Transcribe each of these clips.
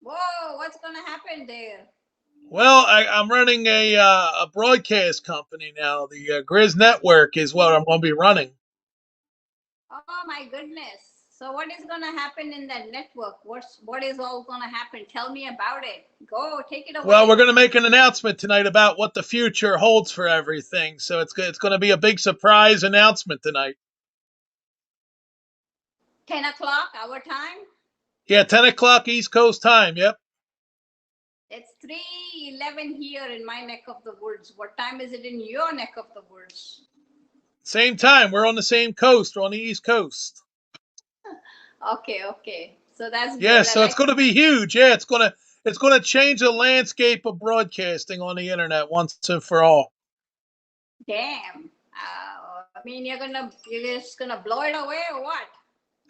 Whoa, what's gonna happen there? Well, I'm running a broadcast company now. The Grizz Network is what I'm going to be running. Oh my goodness. So what is gonna happen in that network? What is all gonna happen? Tell me about it. Go, take it Well, we're away. going to make an announcement tonight about what the future holds for everything. So it's going to be a big surprise announcement tonight. 10 o'clock our time. Yeah, 10 o'clock East Coast time. Yep. It's 3:11 here in my neck of the woods. What time is it in your neck of the woods? Same time. We're on the same coast. We're on the East Coast. Okay, okay. So that's Yeah, good. I so it's like. going to be huge. Yeah, it's going to change the landscape of broadcasting on the internet once and for all. Damn. I mean, you're just gonna blow it away or what?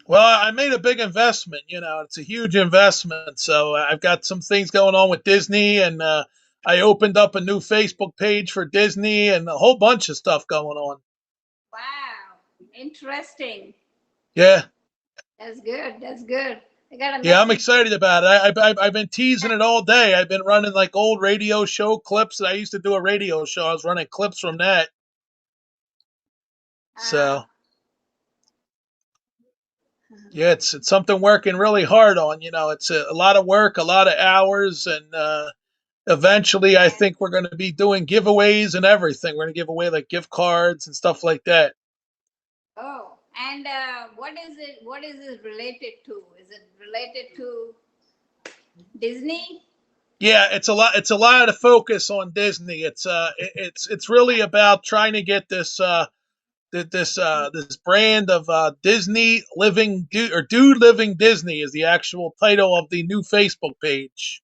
Well, I made a big investment. It's a huge investment. So I've got some things going on with Disney, and I opened up a new Facebook page for Disney, and a whole bunch of stuff going on. Wow. Interesting. Yeah, That's good. That's good. I got a yeah, I'm message. excited about it. I've been teasing it all day. I've been running like old radio show clips. I used to do a radio show. I was running clips from that. Uh, So yeah, it's something working really hard on. It's a lot of work, a lot of hours, and eventually I and think we're going to be doing giveaways and everything. We're going to give away like gift cards and stuff like that. oh, and what is it? What is it related to? Is it related to Disney? Yeah, it's a lot of focus on Disney. It's really about trying to get this brand of Disney living do living Disney is the actual title of the new Facebook page.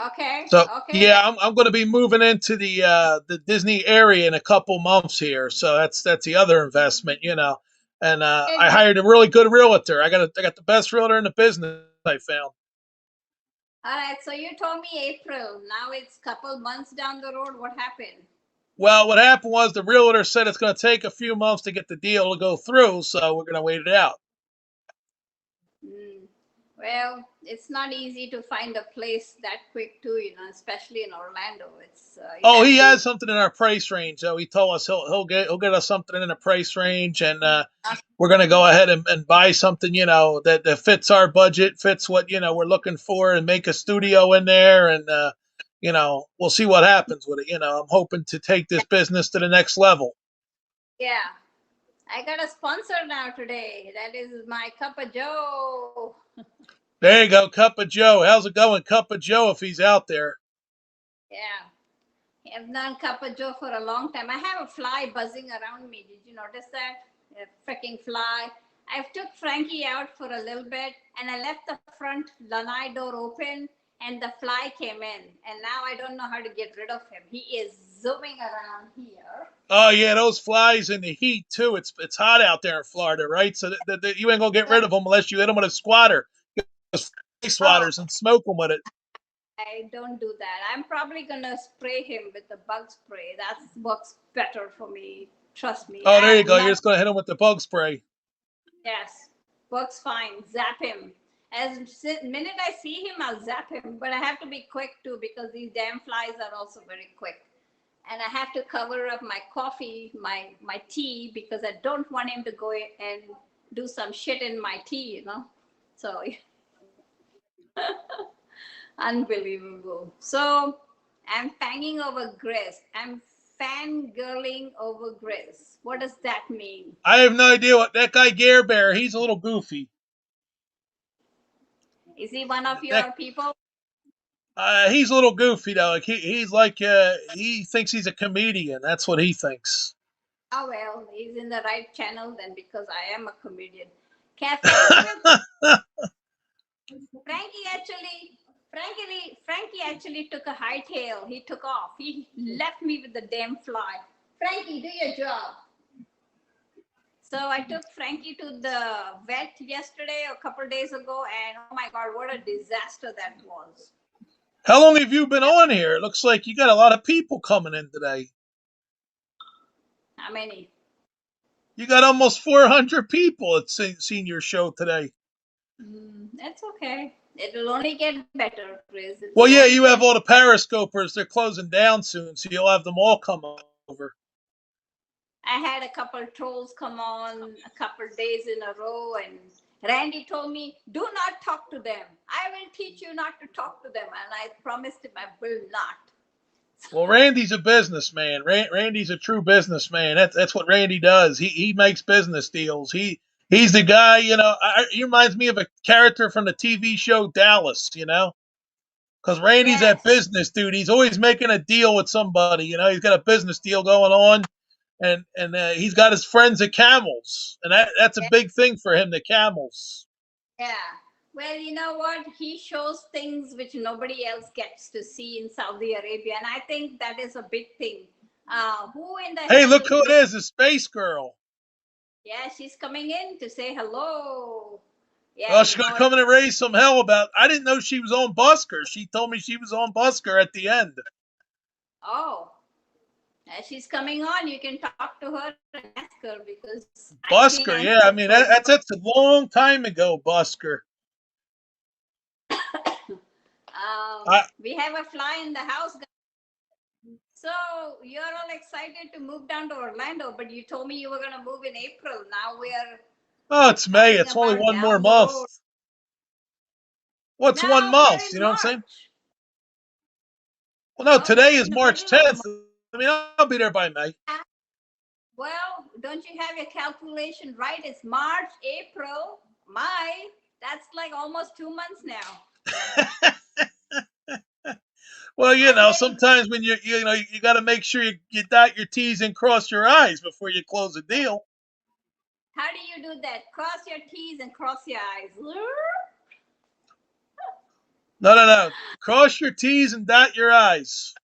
Okay, So okay, yeah, I'm going to be moving into the Disney area in a couple months here. So that's the other investment. And I good. hired a really good realtor. I got the best realtor in the business. I found. All right. So you told me April. Now it's couple months down the road. What happened? Well, what happened was the realtor said it's going to take a few months to get the deal to go through, so we're going to wait it out. Mm. Well, it's not easy to find a place that quick too. Especially in Orlando. It's you Oh, have he to. has something in our price range. So he told us he'll get us something in the price range, and we're going to go ahead and buy something that fits our budget, fits what we're looking for, and make a studio in there, and we'll see what happens with it. I'm hoping to take this business to the next level. Yeah. I got a sponsor now today. That is my cup of Joe. There you go, Cup of Joe. How's it going, Cup of Joe? If he's out there. Yeah. I've known cup of Joe for a long time. I have a fly buzzing around me. Did you notice that? A freaking fly. I've took Frankie out for a little bit and I left the front lanai door open and the fly came in. And now I don't know how to get rid of him. He is zooming around here. Oh yeah, those flies in the heat too. It's hot out there in Florida, right? So you ain't gonna get So, rid of them unless you hit them with a squatter, fly oh, swatters, and smoke them with it. I don't do that. I'm probably gonna spray him with the bug spray. That works better for me. Trust me. Oh, there you I'm go. You're not. just gonna hit them with the bug spray. Yes, works fine. Zap him. As minute I see him, I'll zap him. But I have to be quick too because these damn flies are also very quick. And I have to cover up my coffee, my tea because I don't want him to go and do some shit in my tea. So unbelievable. So I'm fanging over Grace. I'm fangirling over Grace. What does that mean? I have no idea what that guy Gare Bear. He's a little goofy. Is he one of That your people? he's a little goofy though. Like he's like he thinks he's a comedian. That's what he thinks. Oh well, he's in the right channel then because I am a comedian. Frankie actually, Frankie actually took a hightail. He took off. He left me with the damn fly. Frankie, do your job. So I took Frankie to the vet yesterday, a couple days ago, and oh my god, what a disaster that was. How long have you been on here? It looks like you got a lot of people coming in today. How many? You got almost 400 people at seen your show today. That's okay. It will only get better, Chris. It will Well, yeah, only you get. have all the periscopers. They're closing down soon, so you'll have them all come over. I had a couple trolls come on a couple days in a row, and Randy told me, "Do not talk to them. I will teach you not to talk to them." And I promised him I will not. Well, Randy's a businessman. Randy's a true businessman. That's what Randy does. He makes business deals. He's the guy. He reminds me of a character from the TV show Dallas. Because Randy's that Yes, business dude. He's always making a deal with somebody. He's got a business deal going on, and he's got his friends at Camels, and that's a yes, big thing for him. The Camels. yeah. Well, you know what? He shows things which nobody else gets to see in Saudi Arabia, and I think that is a big thing. Who in the Hey, hell look would who it miss? is! The Space Girl. Yeah, she's coming in to say hello. Yeah, Oh, you she's gonna know. come in and raise some hell about. I didn't know she was on Busker. She told me she was on Busker at the end. Oh, as she's coming on, you can talk to her and ask her because I can't Busker, answer yeah. I her mean, phone. that's a long time ago, Busker. We have a fly in the house. So you're all excited to move down to Orlando, but you told me you were going to move in April. Now we are It's May. talking It's only about one more down the month. road. What's one Now we are month? in You know what I'm saying? March. Well, no, No, we today are is in the March middle of 10th. March. I mean, I'll be there by May. Well, don't you have your calculation right? It's March, April, May. That's like almost 2 months now. Well, I'm getting. sometimes when you got to make sure you dot your T's and cross your I's before you close a deal. How do you do that? Cross your T's and cross your I's. No, no, no. Cross your T's and dot your I's.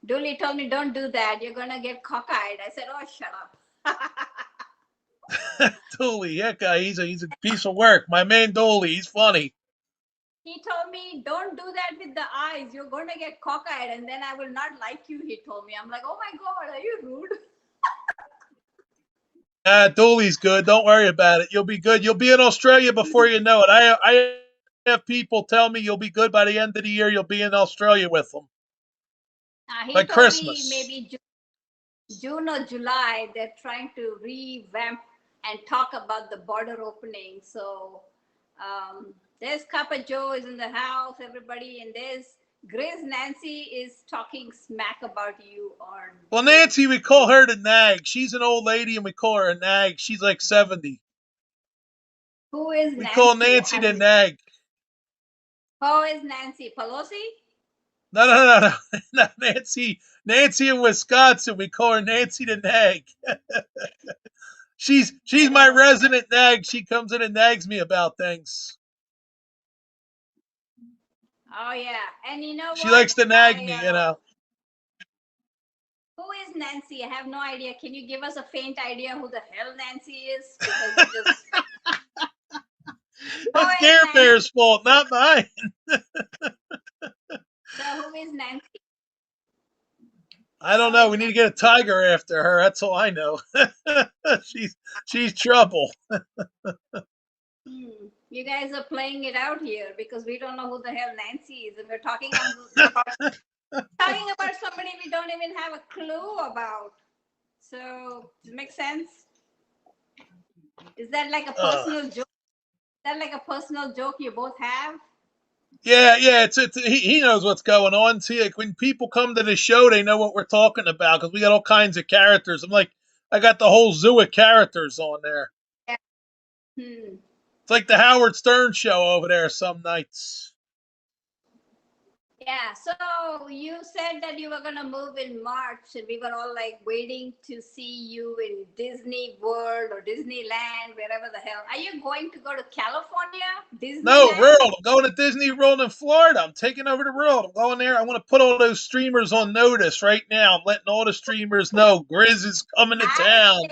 Dooley told me, don't do that. You're going to get cockeyed. I said, oh, shut up. Dooley, that guy, he's a piece of work. My man Dooley, he's funny. He told me, don't do that with the eyes. You're going to get cockeyed and then I will not like you, he told me. I'm like, oh my God, are you rude? Dooley's good. Don't worry about it. You'll be good. You'll be in Australia before you know it. I have people tell me you'll be good by the end of the year. You'll be in Australia with them He by told me Christmas. maybe June or July, they're trying to revamp and talk about the border opening. So there's Kappa Joe is in the house, everybody, and there's Grace Nancy is talking smack about you on Well, this. Nancy, we call her the nag. She's an old lady, and we call her a nag. She's like 70. Who is We call Nancy? I Nancy the haven't. nag. Who is Nancy Pelosi? No, no, no, no, not Nancy. Nancy in Wisconsin. We call her Nancy the nag. She's I my never. resident nag. She comes in and nags me about things. Oh yeah, and you know She what? likes to nag me. Who is Nancy? I have no idea. Can you give us a faint idea who the hell Nancy is? Because you just. Who That's is Care Nancy? Bear's fault, not mine. So who is Nancy? I don't Who know. is We need to Nancy? get a tiger after her. That's all I know. She's trouble. You guys are playing it out here because we don't know who the hell Nancy is, and we're talking about somebody we don't even have a clue about. So, does it make sense? Is that like a Uh, personal joke? Is that like a personal joke you both have? yeah, yeah. He knows what's going on. See, like when people come to the show, they know what we're talking about because we got all kinds of characters. I got the whole zoo of characters on there. Yeah. Hmm. It's like the Howard Stern show over there some nights. Yeah, so you said that you were gonna move in March, and we were all like waiting to see you in Disney World or Disneyland, wherever the hell. Are you going to go to California? No, Disneyland? World. I'm going to Disney World in Florida. I'm taking over the world. I'm going there. I want to put all those streamers on notice right now. I'm letting all the streamers know Grizz is coming to I town.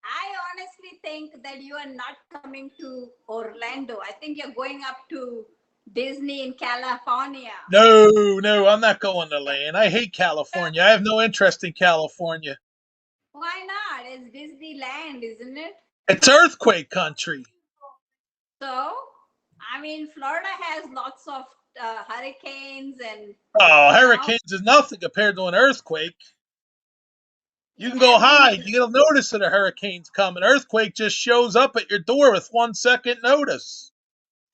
I honestly think that you are not coming to Orlando. I think you're going up to Disney in California. No, no, I'm not going to land. I hate California. I have no interest in California. Why not? It's Disneyland, isn't it? It's earthquake country. So, I mean, Florida has lots of hurricanes and, Oh, you know, hurricanes is nothing compared to an earthquake. You yeah, can go I've been hide. to, You don't notice that a hurricane's coming. Earthquake just shows up at your door with 1 second notice.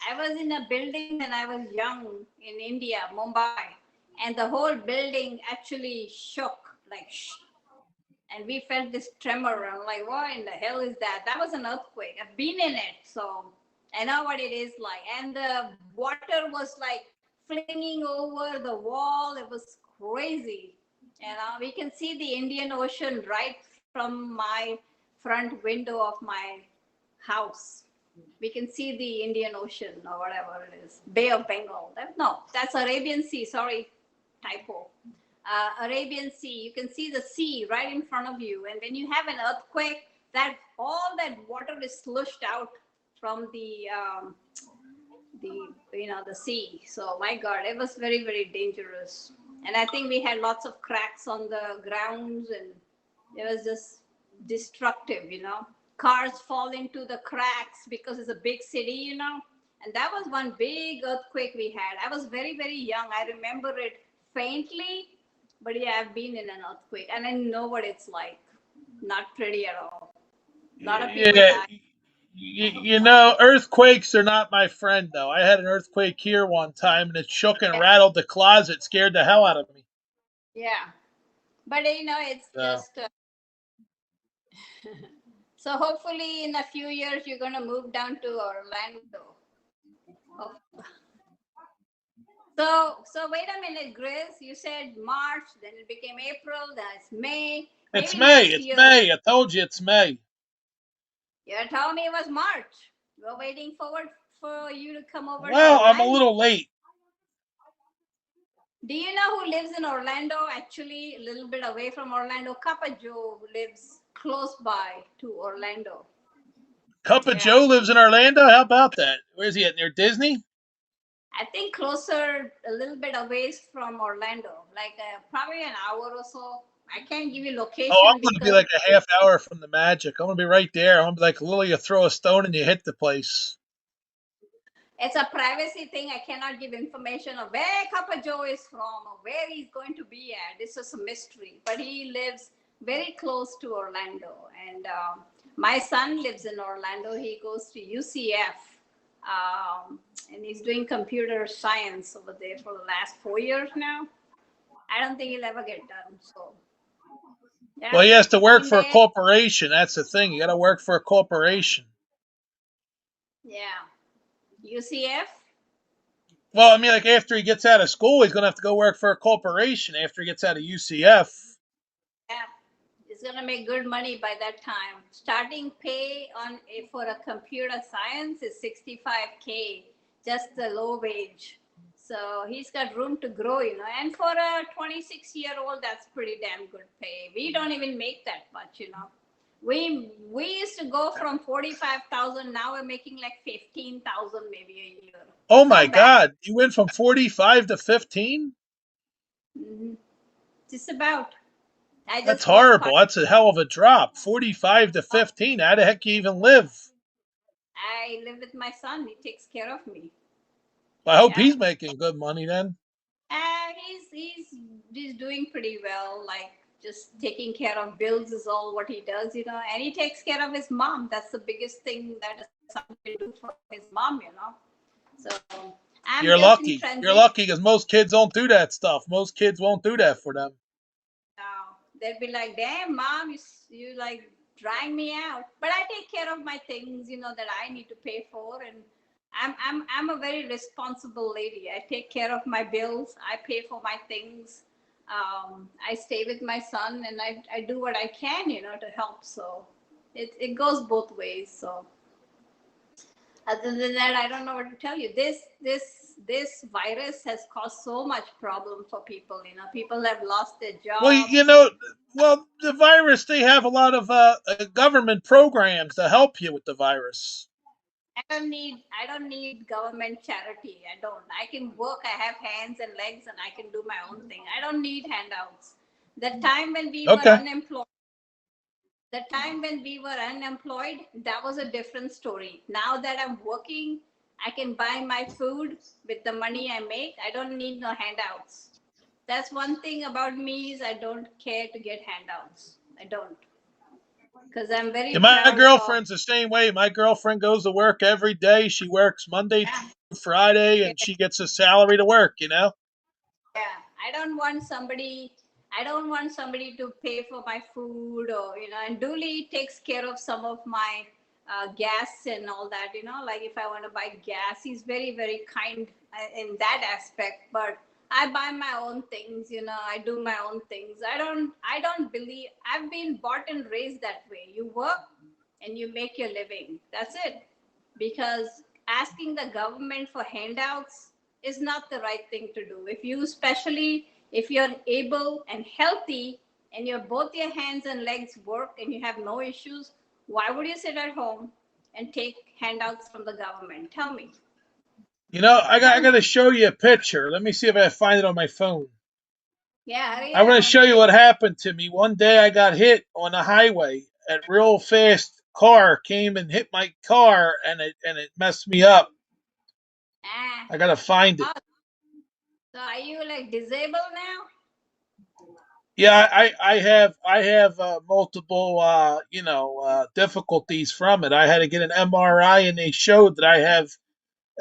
I was in a building when I was young in India, Mumbai, and the whole building actually shook, like, and we felt this tremor. I'm like, what in the hell is that? That was an earthquake. I've been in it, so I know what it is like. And the water was like flinging over the wall. It was crazy. We can see the Indian Ocean right from my front window of my house. We can see the Indian Ocean or whatever it is, Bay of Bengal. No, that's Arabian Sea. Sorry, typo. Arabian Sea. You can see the sea right in front of you, and when you have an earthquake, that all that water is slushed out from the sea. So my God, it was very very dangerous, and I think we had lots of cracks on the grounds, and it was just destructive. Cars fall into the cracks because it's a big city. And that was one big earthquake we had. I was very very young. I remember it faintly, but yeah, I've been in an earthquake and I know what it's like. Not pretty at all. A lot of people Yeah, die. earthquakes are not my friend, though. I had an earthquake here one time, and it shook and Yeah, rattled the closet, scared the hell out of me. yeah. But it's So, just so hopefully in a few years you're gonna move down to Orlando. Oh, so wait a minute, Grace. You said March, then it became April, then it's May. it's Maybe May. next It's year. May. I told you it's May. You're telling me it was March. We're waiting forward for you to come over to Well, I'm a Orlando. little late. Do you know who lives in Orlando? Actually, a little bit away from Orlando. Kappa Joe lives close by to Orlando. Cup of Yeah. Joe lives in Orlando. How about that? Where's he at? Near Disney? I think closer, a little bit away from Orlando, like probably an hour or so. I can't give you Oh, I'm location going to be because like a half hour from the Magic. I'm going to be right there. I'm going to be like, Lily, you throw a stone and you hit the place. it's a privacy thing. I cannot give information of where Kappa Joe is from or where he's going to be at. It's just a mystery. But he lives very close to Orlando. And my son lives in Orlando. He goes to UCF. And he's doing computer science over there for the last 4 years now. I don't think he'll ever get done. So, Well, yeah, he has to work been for a there. corporation. That's the thing. You got to work for a corporation. Yeah. UCF. Well, I mean, like after he gets out of school, he's going to have to go work for a corporation after he gets out of UCF. Yeah, it's gonna make good money by that time. Starting pay for a computer science is 65K, just the low wage. So he's got room to grow. And for a 26-year-old, that's pretty damn good pay. We don't even make that much. We used to go from 45,000. Now we're making like 15,000 maybe a year. Oh my Not bad. God. You went from 45 to 15? Mhm. Just about. I That's just was part. horrible. That's a hell of a drop. 45 to 15. How the heck you even live? I live with my son. He takes care of me. Well, I hope Yeah. he's making good money then. He's doing pretty well. Like just taking care of bills is all what he does. And he takes care of his mom. That's the biggest thing that a son can do for his mom. So I'm You're just in lucky. You're transition lucky because most kids don't do that stuff. Most kids won't do that for them. now. They'll be like, "Damn, mom, you like drying me out." But I take care of my things that I need to pay for, and I'm a very responsible lady. I take care of my bills. I pay for my things. I stay with my son, and I do what I can to help. So it goes both ways. So other than that, I don't know what to tell you. This virus has caused so much problem for people. People have lost their Well, jobs. the virus, they have a lot of government programs to help you with the virus. I don't need government charity. I don't. I can work. I have hands and legs and I can do my own thing. I don't need handouts. The time when we were Okay. unemployed, The time when we were unemployed, that was a different story. Now that I'm working, I can buy my food with the money I make. I don't need no handouts. That's one thing about me is I don't care to get handouts. I don't. Because I'm Yeah, very my proud of. girlfriend's the same way. My girlfriend goes to work every day. She works Monday Yeah, through Friday, yeah, and she gets a salary to work. You know. yeah. I don't want somebody to pay for my food, or and Dooley takes care of some of my gas and all that. Like if I want to buy gas, he's very very kind in that aspect. But I buy my own things. I do my own things. I don't believe I've been bought and raised that way. You work and you make your living. That's it. Because asking the government for handouts is not the right thing to do. Especially if you're able and healthy and both your hands and legs work and you have no issues, why would you sit at home and take handouts from the government? Tell me. You know, I got Tell I me. got to show you a picture. Let me see if I can find it on my phone. Yeah, hurry I want to up. show you what happened to me. One day I got hit on the highway. A real fast car came and hit my car, and it messed me up. Ah, I got to find it. oh, so are you like disabled now? Yeah, I have multiple difficulties from it. I had to get an MRI, and they showed that I have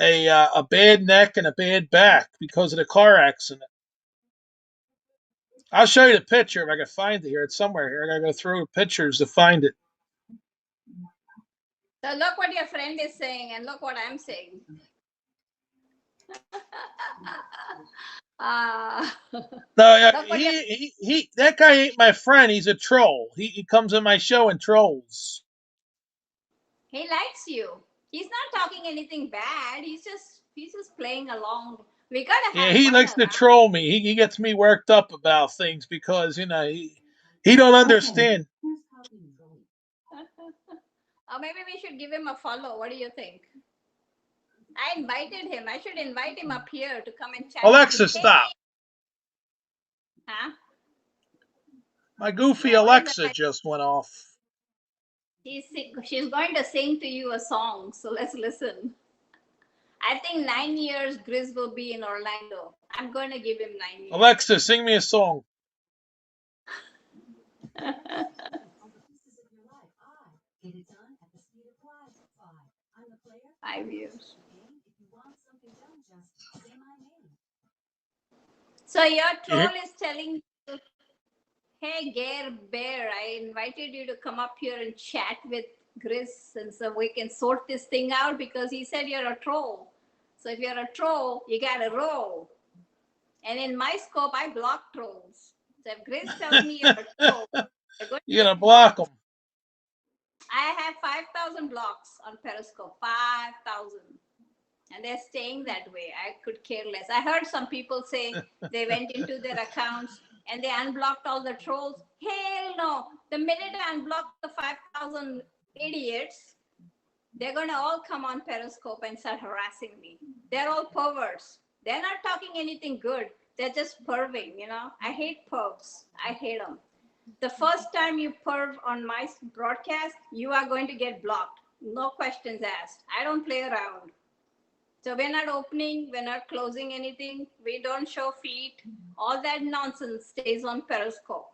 a bad neck and a bad back because of the car accident. I'll show you the picture if I can find it here. It's somewhere here. I gotta go through the pictures to find it. So look what your friend is saying and look what I'm saying. Ah, No, yeah, look what your he that guy ain't my friend. He's a troll. He comes in my show and trolls. he likes you. He's not talking anything bad. He's just playing along. We gotta Yeah, have he fun likes to around. troll me. He gets me worked up about things because he don't understand. Or maybe we should give him a follow. What do you think? I invited him. I should invite him up here to come and chat with you. Alexa, Hey, stop. huh? My goofy Yeah, what is that? Alexa just went off. She's going to sing to you a song. So let's listen. I think 9 years Grizz will be in Orlando. I'm going to give him 9 years. Alexa, sing me a song. 5 years. So your You troll is telling you, hey, Gare Bear, I invited you to come up here and chat with Grizz, and so we can sort this thing out because he said you're a troll. So if you're a troll, you gotta roll. And in my scope, I block trolls. So if Grizz tells me you're a troll, you're going to you're get gonna block blocked. him. I have 5,000 blocks on Periscope. 5,000. And they're staying that way. I could care less. I heard some people say they went into their accounts and they unblocked all the trolls. Hell no. The minute I unblock the 5,000 idiots, they're going to all come on Periscope and start harassing me. They're all perverts. They're not talking anything good. They're just perving. I hate pervs. I hate them. The first time you perv on my broadcast, you are going to get blocked. No questions asked. I don't play around. So we're not opening, we're not closing anything. We don't show feet. All that nonsense stays on Periscope.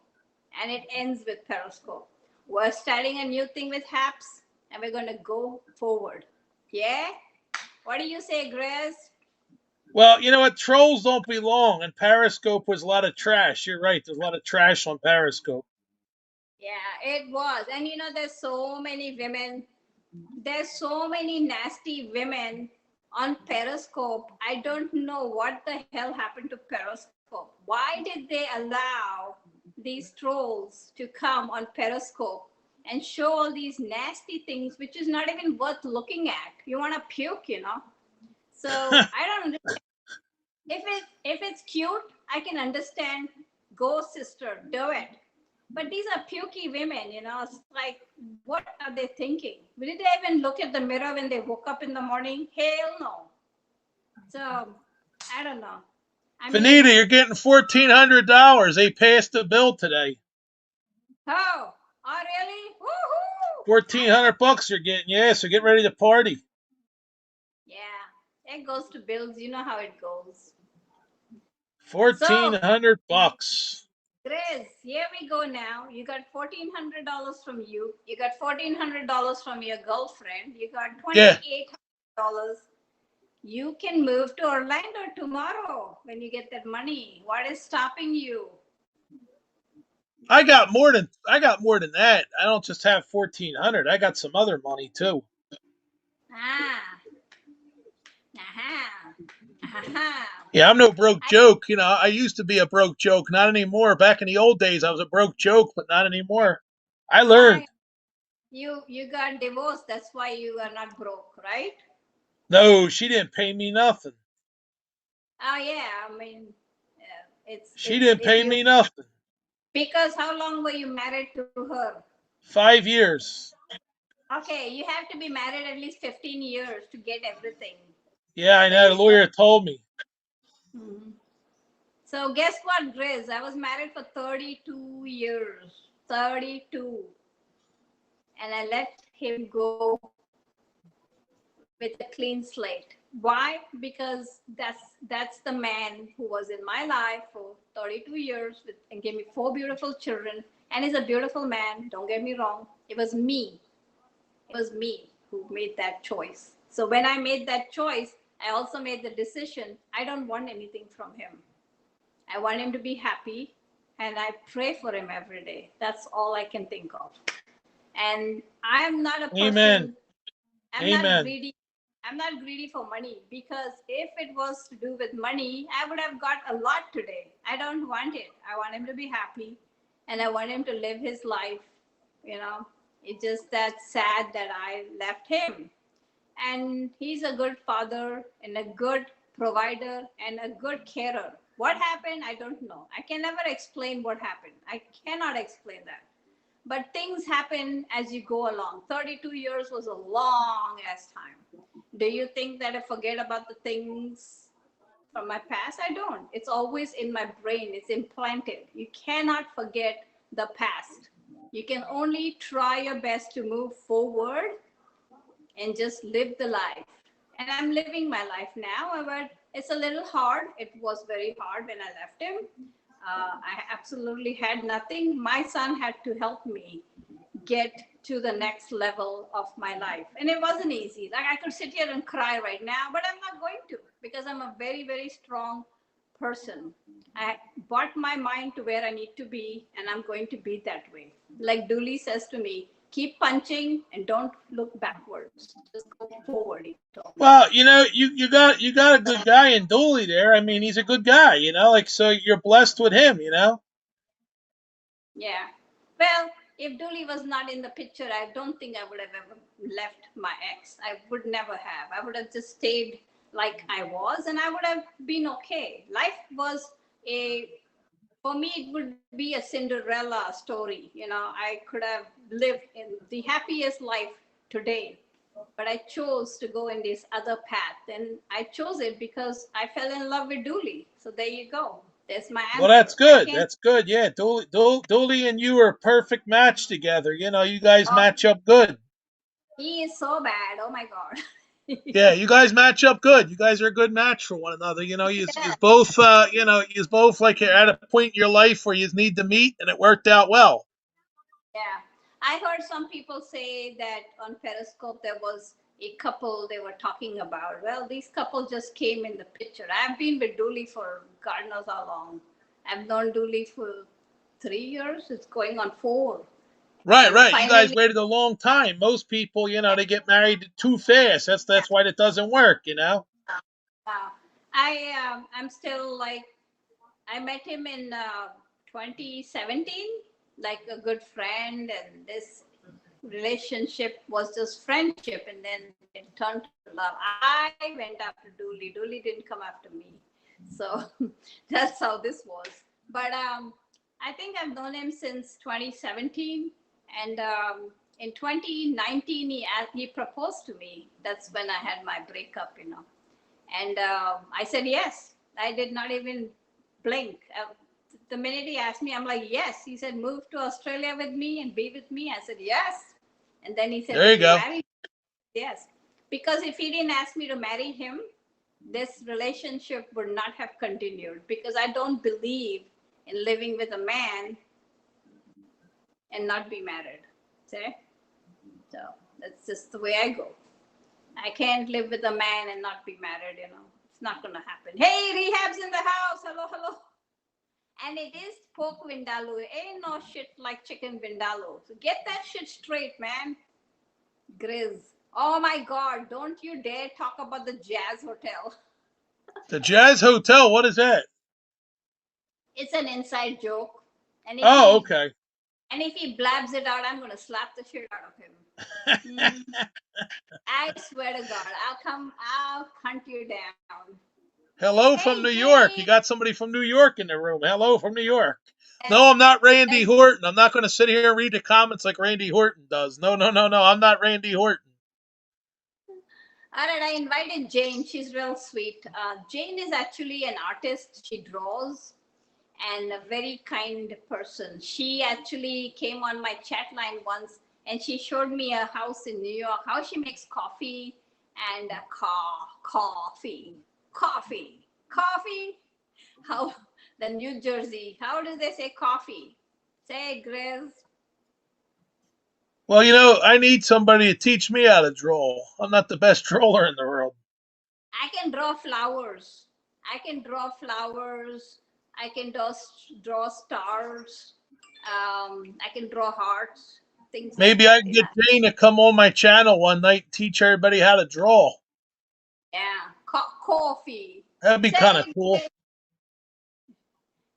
And it ends with Periscope. We're starting a new thing with Haps and we're going to go forward. Yeah? What do you say, Grace? Well, you know what? Trolls don't belong, and Periscope was a lot of trash. You're right. There's a lot of trash on Periscope. Yeah, it was. And there's so many women. There's so many nasty women on Periscope. I don't know what the hell happened to Periscope. Why did they allow these trolls to come on Periscope and show all these nasty things, which is not even worth looking at? You want to puke. So I don't understand. If it's cute, I can understand. Go, sister, do it. But these are pukey women. It's like, what are they thinking? Did they even look at the mirror when they woke up in the morning? Hell no. So I don't know. I mean, Vanita, you're getting $1,400. They passed the bill today. oh, oh really? Woo! $1,400 you're getting, yeah. So get ready to party. Yeah, it goes to bills. You know how it goes. Fourteen So, hundred bucks. Grace, here we go now. You got $1,400 from you. You got $1,400 from your girlfriend. You got Yeah, $2,800. You can move to Orlando tomorrow when you get that money. What is stopping you? I got more than that. I don't just have 1,400. I got some other money too. Ah, aha, aha. Yeah, I'm no broke I, joke. I used to be a broke joke. Not anymore. Back in the old days, I was a broke joke, but not anymore. I I, learned. you got divorced. That's why you are not broke, right? No, she didn't pay me nothing. Oh yeah. I mean, it's She it's didn't if pay you me nothing. because how long were you married to her? 5 years. Okay, you have to be married at least 15 years to get everything. Yeah, I So know. The you know. lawyer told me. Mhm. So guess what, Grizz? I was married for 32 years. 32. And I let him go with a clean slate. Why? Because that's the man who was in my life for 32 years and gave me four beautiful children. And he's a beautiful man. Don't get me wrong. It was me. It was me who made that choice. So when I made that choice, I also made the decision. I don't want anything from him. I want him to be happy, and I pray for him every day. That's all I can think of. And I'm not a Amen. person, I'm not Amen. greedy. I'm not greedy for money because if it was to do with money, I would have got a lot today. I don't want it. I want him to be happy and I want him to live his life. You know, it's just that sad that I left him. And he's a good father and a good provider and a good carer. What happened? I don't know. I can never explain what happened. I cannot explain that. But things happen as you go along. 32 years was a long ass time. Do you think that I forget about the things from my past? I don't. It's always in my brain, it's implanted. You cannot forget the past. You can only try your best to move forward and just live the life. And I'm living my life now, but it's a little hard. It was very hard when I left him. I absolutely had nothing. My son had to help me get to the next level of my life. And it wasn't easy. Like I could sit here and cry right now, but I'm not going to because I'm a very, very strong person. I brought my mind to where I need to be, and I'm going to be that way. Like Dooley says to me, keep punching and don't look backwards. Just go forward, he told me. Well, you got a good guy in Dooley there. I mean, he's a good guy. Like so you're blessed with him. Yeah. Well, if Dooley was not in the picture, I don't think I would have ever left my ex. I would never have. I would have just stayed like I was and I would have been okay. Life was a, for me, it would be a Cinderella story. I could have lived in the happiest life today, but I chose to go in this other path. And I chose it because I fell in love with Dooley. So there you go. There's my Well, that's answer. I good. can't. That's good. Yeah, Dooley and you are a perfect match together. You guys Oh, match up good. he is so bad. Oh my God. Yeah, you guys match up good. You guys are a good match for one another. You Yeah, both, you both like you're at a point in your life where you need to meet, and it worked out well. yeah. I heard some people say that on Periscope there was a couple they were talking about. Well, these couple just came in the picture. I've been with Dooley for God knows how long. I've known Dooley for 3 years. It's going on four. Right, And right. You guys finally, waited a long time. Most people, they get married too fast. That's why it doesn't work. uh, I'm still like I met him in 2017, like a good friend, and this relationship was just friendship, and then it turned to love. I went after Dooley. Dooley didn't come after me, so that's how this was. But I think I've known him since 2017, and in 2019 he proposed to me. That's when I had my breakup. And I said yes. I did not even blink. The minute he asked me, I'm like, yes. He said, move to Australia with me and be with me. I said, yes. And then he said, There you "Would you go. marry?" Yes, because if he didn't ask me to marry him, this relationship would not have continued. Because I don't believe in living with a man and not be married. See? So that's just the way I go. I can't live with a man and not be married, you know. It's not gonna happen. Hey, Rehab's in the house. Hello, hello. And it is pork vindaloo. Ain't no shit like chicken vindaloo. So get that shit straight, man. Grizz. Oh my god, don't you dare talk about the Jazz Hotel. The Jazz Hotel. What is that? It's an inside joke. And if Oh, he okay. and if he blabs it out, I'm gonna slap the shit out of him. Mm, I swear to God, I'll hunt you down. Hello from Hey New York. Jane. You got somebody from New York in the room. Hello from New York. No, I'm not Randy Horton. I'm not going to sit here and read the comments like Randy Horton does. No, no, no, no. I'm not Randy Horton. All right, I invited Jane. She's real sweet. Jane is actually an artist. She draws and a very kind person. She actually came on my chat line once and she showed me a house in New York, how she makes coffee and coffee. How the New Jersey, how do they say coffee? Say it, Grizz. Well, I need somebody to teach me how to draw. I'm not the best drawer in the world. I can draw flowers. I can draw flowers. I can draw stars. I can draw hearts, things like Maybe I that. can get Jane to come on my channel one night and teach everybody how to draw. Yeah. Coffee. That'd be kind of Say cool.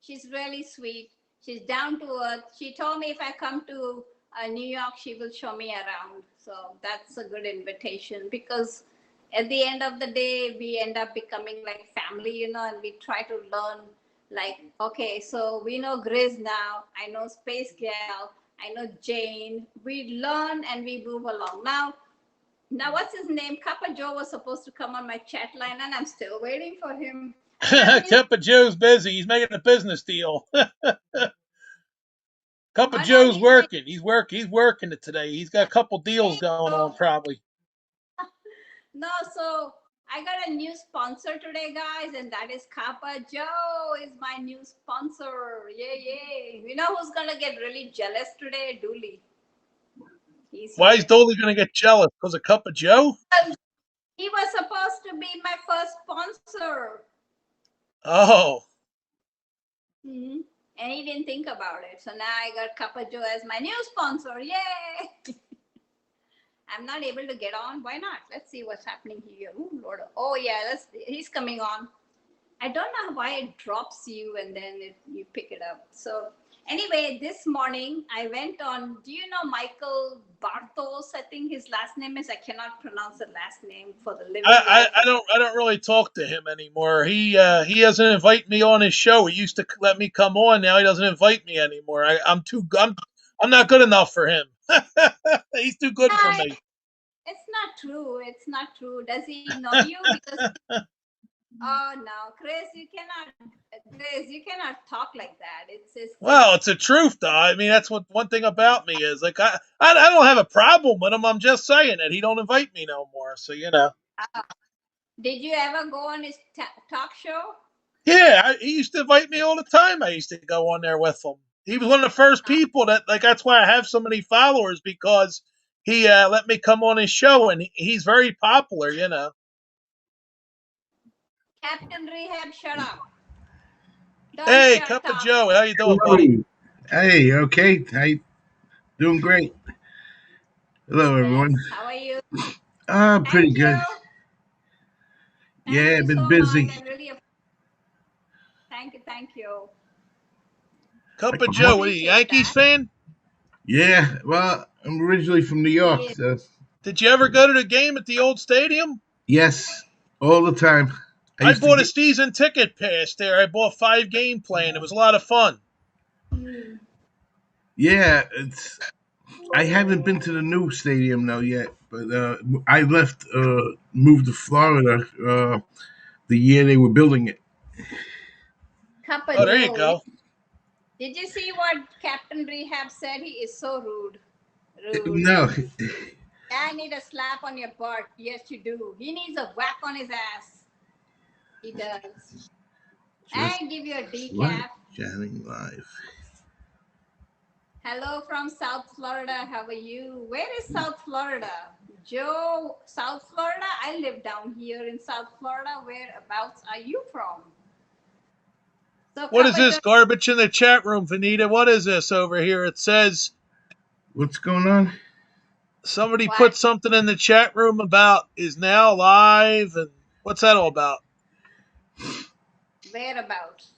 she's really sweet. She's down to earth. She told me if I come to New York, she will show me around. So that's a good invitation because at the end of the day, we end up becoming like family, and we try to learn. Like, okay, so we know Grizz now. I know Space Gal. I know Jane. We learn and we move along. Now, what's his name? Kappa Joe was supposed to come on my chat line, and I'm still waiting for him. I got a new. Cup of Joe's busy. He's making a business deal. Cup of Oh no, Joe's he's my. working. He's working. He's working it today. He's got a couple deals Hey, going on, Joe. probably. No, so I got a new sponsor today, guys, and that is Kappa Joe is my new sponsor. Yay, yay. You know who's gonna get really jealous today? Dooley. He's Why is here. Dolly going to get jealous? Because of Cup of Joe? He was supposed to be my first sponsor. Oh. Mm-hmm. And he didn't think about it. So now I got Kappa Joe as my new sponsor. Yay! I'm not able to get on. Why not? Let's see what's happening here. Ooh, Lord. Oh, yeah, he's coming on. I don't know why it drops you and then you pick it up. So anyway, this morning I went on. Do you know Michael Bartos? I think his last name is. I cannot pronounce the last name for the living I, life. I, I don't I don't really talk to him anymore. He doesn't invite me on his show. He used to let me come on. Now he doesn't invite me anymore. I'm not good enough for him. He's too good for No, me. it's not true. It's not true. Does he know you? Because oh no, Chris, you cannot talk like that. It's Well, it's the truth, though. I mean, that's what one thing about me is like I don't have a problem with him. I'm just saying that he don't invite me no more. So Did you ever go on his talk show? yeah, he used to invite me all the time. I used to go on there with him. He was one of the first people that like. That's why I have so many followers because he let me come on his show, and he's very popular. Captain Rehab, shut up. Don't Hey, shut Cup of up. Joe, how you doing, buddy? Hello. Hey, okay. Hey, doing great. Hello, Yes. everyone. How are you? Pretty Thank you. good. Thank Yeah, you I've been so much. busy. I really thank you. Thank you. Cup of I Joe, what are you, appreciate Yankees that. fan? Yeah, well, I'm originally from New York, He is. so Did you ever go to the game at the old stadium? yes, all the time. I I used to bought a get, season ticket pass there. I bought 5 game plan. It was a lot of fun. Hmm. yeah, I haven't been to the new stadium though yet, but I moved to Florida the year they were building it. Kappa Oh, there you Joe. go. Did you see what Captain Rehab said? He is so rude. Rude. No, I need a slap on your butt. Yes, you do. He needs a whack on his ass. He does. just I give you a what? decaf. Chatting live. Hello from South Florida. How are you? Where is South Florida? Joe, South Florida? I live down here in South Florida. Whereabouts are you from? So, What is Kappa this Joe, garbage in the chat room, Vanita? What is this over here? It says What's going on? somebody what? put something in the chat room about is now live, and what's that all about? Whereabouts?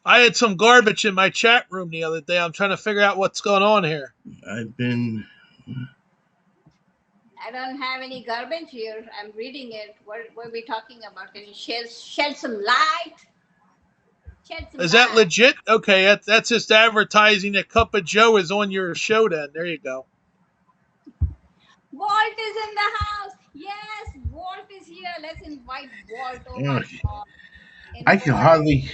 I had some garbage in my chat room the other day. I'm trying to figure out what's going on here. I've been. I don't have any garbage here. I'm reading it. What are we talking about? Can you shed some light? Shed some Is that light. legit? Okay, that's just advertising that Cup of Joe is on your show then. There you go. Walt is in the house. Yes, Walt is here. Let's invite Walt. Oh my God. I can Walt. hardly.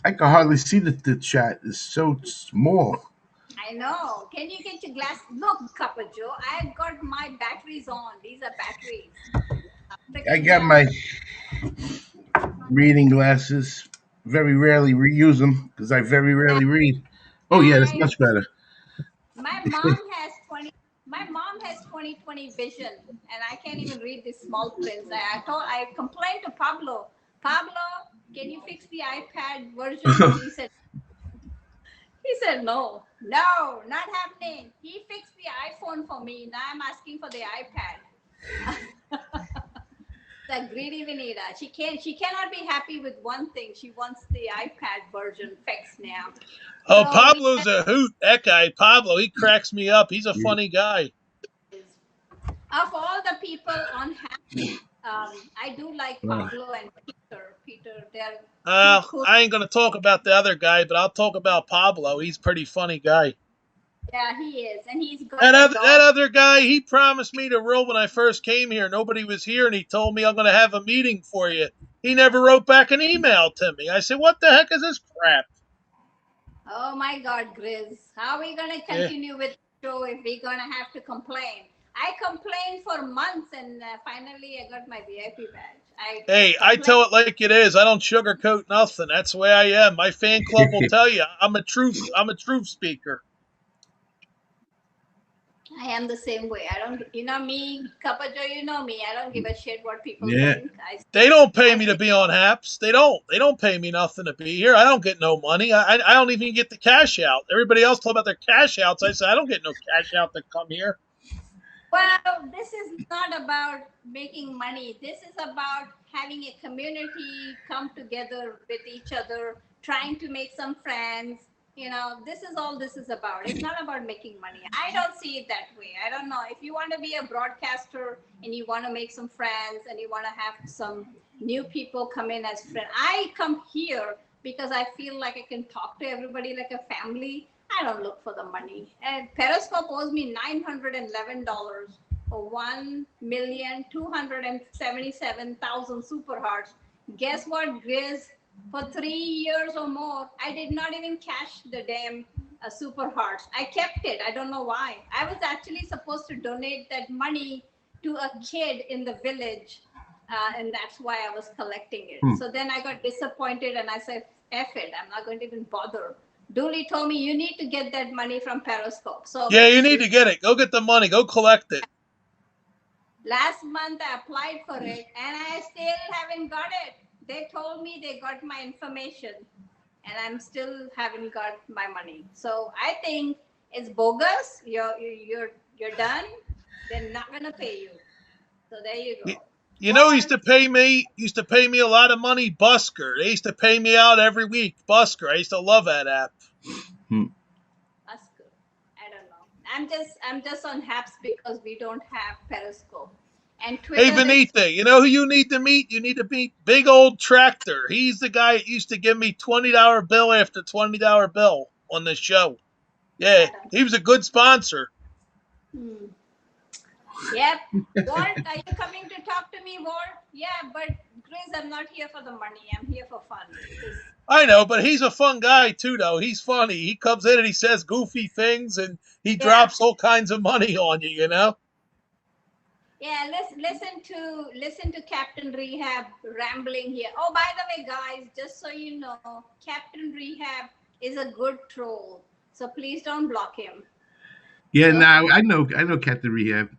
I can hardly see the chat. It's so small. I know. Can you get your glass? Look, Kappa Joe, I've got my batteries on. These are batteries. I Freaking got my reading glasses. Very rarely reuse them because I very rarely read. Oh yeah, that's I much better. my mom has 20/20 vision, and I can't even read these small prints. I complained to Pablo. Pablo, can you fix the iPad version? He said no, no, not happening. He fixed the iPhone for me. Now I'm asking for the iPad. The greedy Vinita. She cannot be happy with one thing. She wants the iPad version fixed now. Oh, So we Pablo's a hoot. That guy, Pablo, he cracks me up. He's a funny guy. of all the people on I do like Oh, Pablo and Peter. Peter, they're two cool. I ain't gonna talk about the other guy, but I'll talk about Pablo. He's a pretty funny guy. Yeah, he is, and he's got That a other, dog. that other guy, he promised me to roll when I first came here. Nobody was here, and he told me I'm gonna have a meeting for you. He never wrote back an email to me. I said, "What the heck is this crap?" Oh my God, Grizz, how are we gonna Yeah. continue with the show if we're gonna have to complain? I complained for months, and finally I got my VIP badge. I Hey, I complained. tell it like it is. I don't sugarcoat nothing. That's the way I am. My fan club will tell you I'm a truth speaker. I am the same way. I don't, me, Kappa Joe, you know me. I don't give a shit what people yeah. think. They don't pay I me to say, be on Haps. They don't. They don't pay me nothing to be here. I don't get no money. I don't even get the cash out. Everybody else talk about their cash outs. I say I don't get no cash out to come here. well, this is not about making money. This is about having a community come together with each other, trying to make some friends. This is all this is about. It's not about making money. I don't see it that way. I don't know. If you want to be a broadcaster and you want to make some friends and you want to have some new people come in as friends, I come here because I feel like I can talk to everybody like a family. I don't look for the money. And Periscope owes me $911 for 1,277,000 super hearts. Guess what, Grizz? For 3 years or more, I did not even cash the damn super hearts. I kept it. I don't know why. I was actually supposed to donate that money to a kid in the village, and that's why I was collecting it. So then I got disappointed and I said, F it, I'm not going to even bother. Dooley told me you need to get that money from Periscope. So Yeah, you need to get it. Go get the money. Go collect it. last month I applied for it and I still haven't got it. They told me they got my information and I'm still haven't got my money. So I think it's bogus. You're done. They're not gonna pay you. So there you You, go. you know, who Walt, used to pay me a lot of money. Busker. They used to pay me out every week. Busker. I used to love that app. that's good. I don't know. I'm just on Haps because we don't have Periscope. And Hey, Twitter is Benita, you know who you need to meet? You need to meet Big Old Tractor. He's the guy that used to give me $20 bill after $20 bill on the show. Yeah, I don't. he was a good sponsor. Hmm. Yep. Walt, are you coming to talk to me, Walt? Yeah, but Chris, I'm not here for the money. I'm here for fun. I know, but he's a fun guy too, though. He's funny. He comes in and he says goofy things, and he Yeah. drops all kinds of money on you, you know? Yeah, listen to Captain Rehab rambling here. Oh, by the way, guys, just so you know, Captain Rehab is a good troll. So please don't block him. Yeah, Don't now I know Captain Rehab.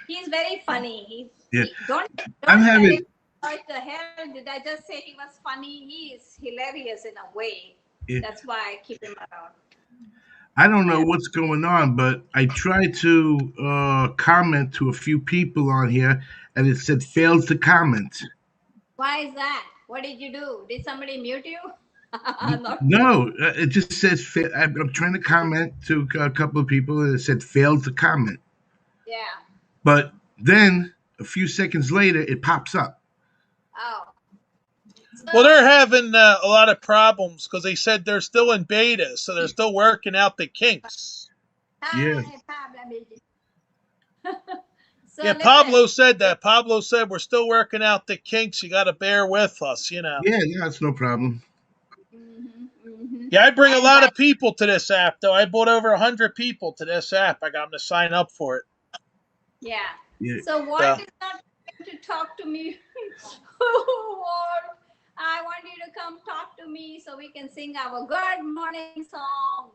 He's very funny. Yeah, Don't I'm tell him having. what the hell did I just say he was funny. He is hilarious in a way. Yeah, That's why I keep him around. I don't know Yeah. what's going on, but I tried to comment to a few people on here, and it said failed to comment. Why is that? What did you do? Did somebody mute you? Not me. No, it just says I'm trying to comment to a couple of people, and it said failed to comment. Yeah. But then a few seconds later, it pops up. Oh. Well, So they're having a lot of problems because they said they're still in beta, so they're still working out the kinks. Yeah, hi, Pablo. So Yeah, listen. Pablo said that. Pablo said we're still working out the kinks. You got to bear with us, you know. yeah, that's no problem. Yeah, I bring a And lot by of people to this app, though. I brought over 100 people to this app. I got them to sign up for it. yeah. Yeah, So Walt So, is not going to talk to me. Walt, I want you to come talk to me so we can sing our good morning song.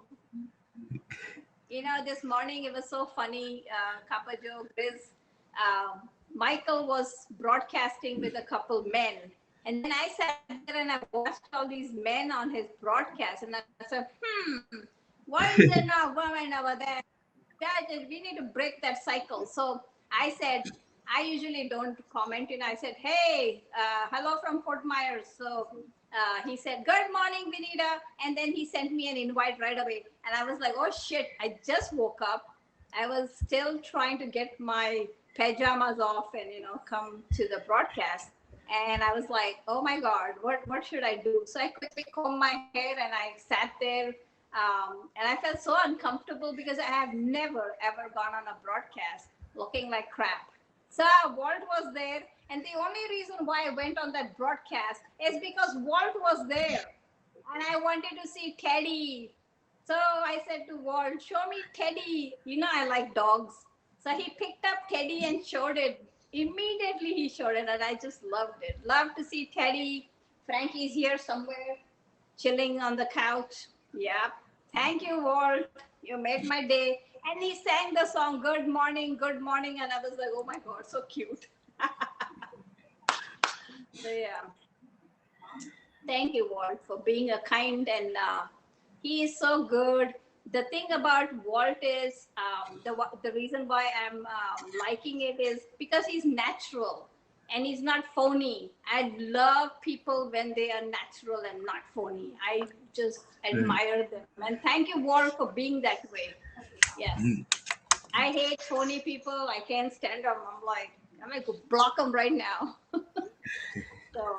You know, this morning it was so funny. Kappa Joe, Grizz, Michael was broadcasting with a couple men. And then I sat there and I watched all these men on his broadcast. And I said, why is there no woman over there? We need to break that cycle. So I said, I usually don't comment. And I said, hey, hello from Fort Myers. So he said, good morning, Vinita. And then he sent me an invite right away. And I was like, oh shit, I just woke up. I was still trying to get my pajamas off and, come to the broadcast. And I was like, oh my God, what should I do? So I quickly combed my hair and I sat there. And I felt so uncomfortable because I have never, ever gone on a broadcast looking like crap. So Walt was there, and the only reason why I went on that broadcast is because Walt was there, and I wanted to see Teddy. So I said to Walt, "Show me Teddy." You know I like dogs, so he picked up Teddy and showed it. Immediately he showed it, and I just loved it. Love to see Teddy. Frankie's here somewhere, chilling on the couch. Yeah. Thank you, Walt. You made my day. And he sang the song Good Morning, Good Morning. And I was like, oh my God, so cute. So, yeah. Thank you, Walt, for being a kind and he is so good. The thing about Walt is the reason why I'm liking it is because he's natural and he's not phony. I love people when they are natural and not phony. I just admire them. And thank you, Walt, for being that way. Yes. I hate phony people. I can't stand them. I'm like, block them right now. So,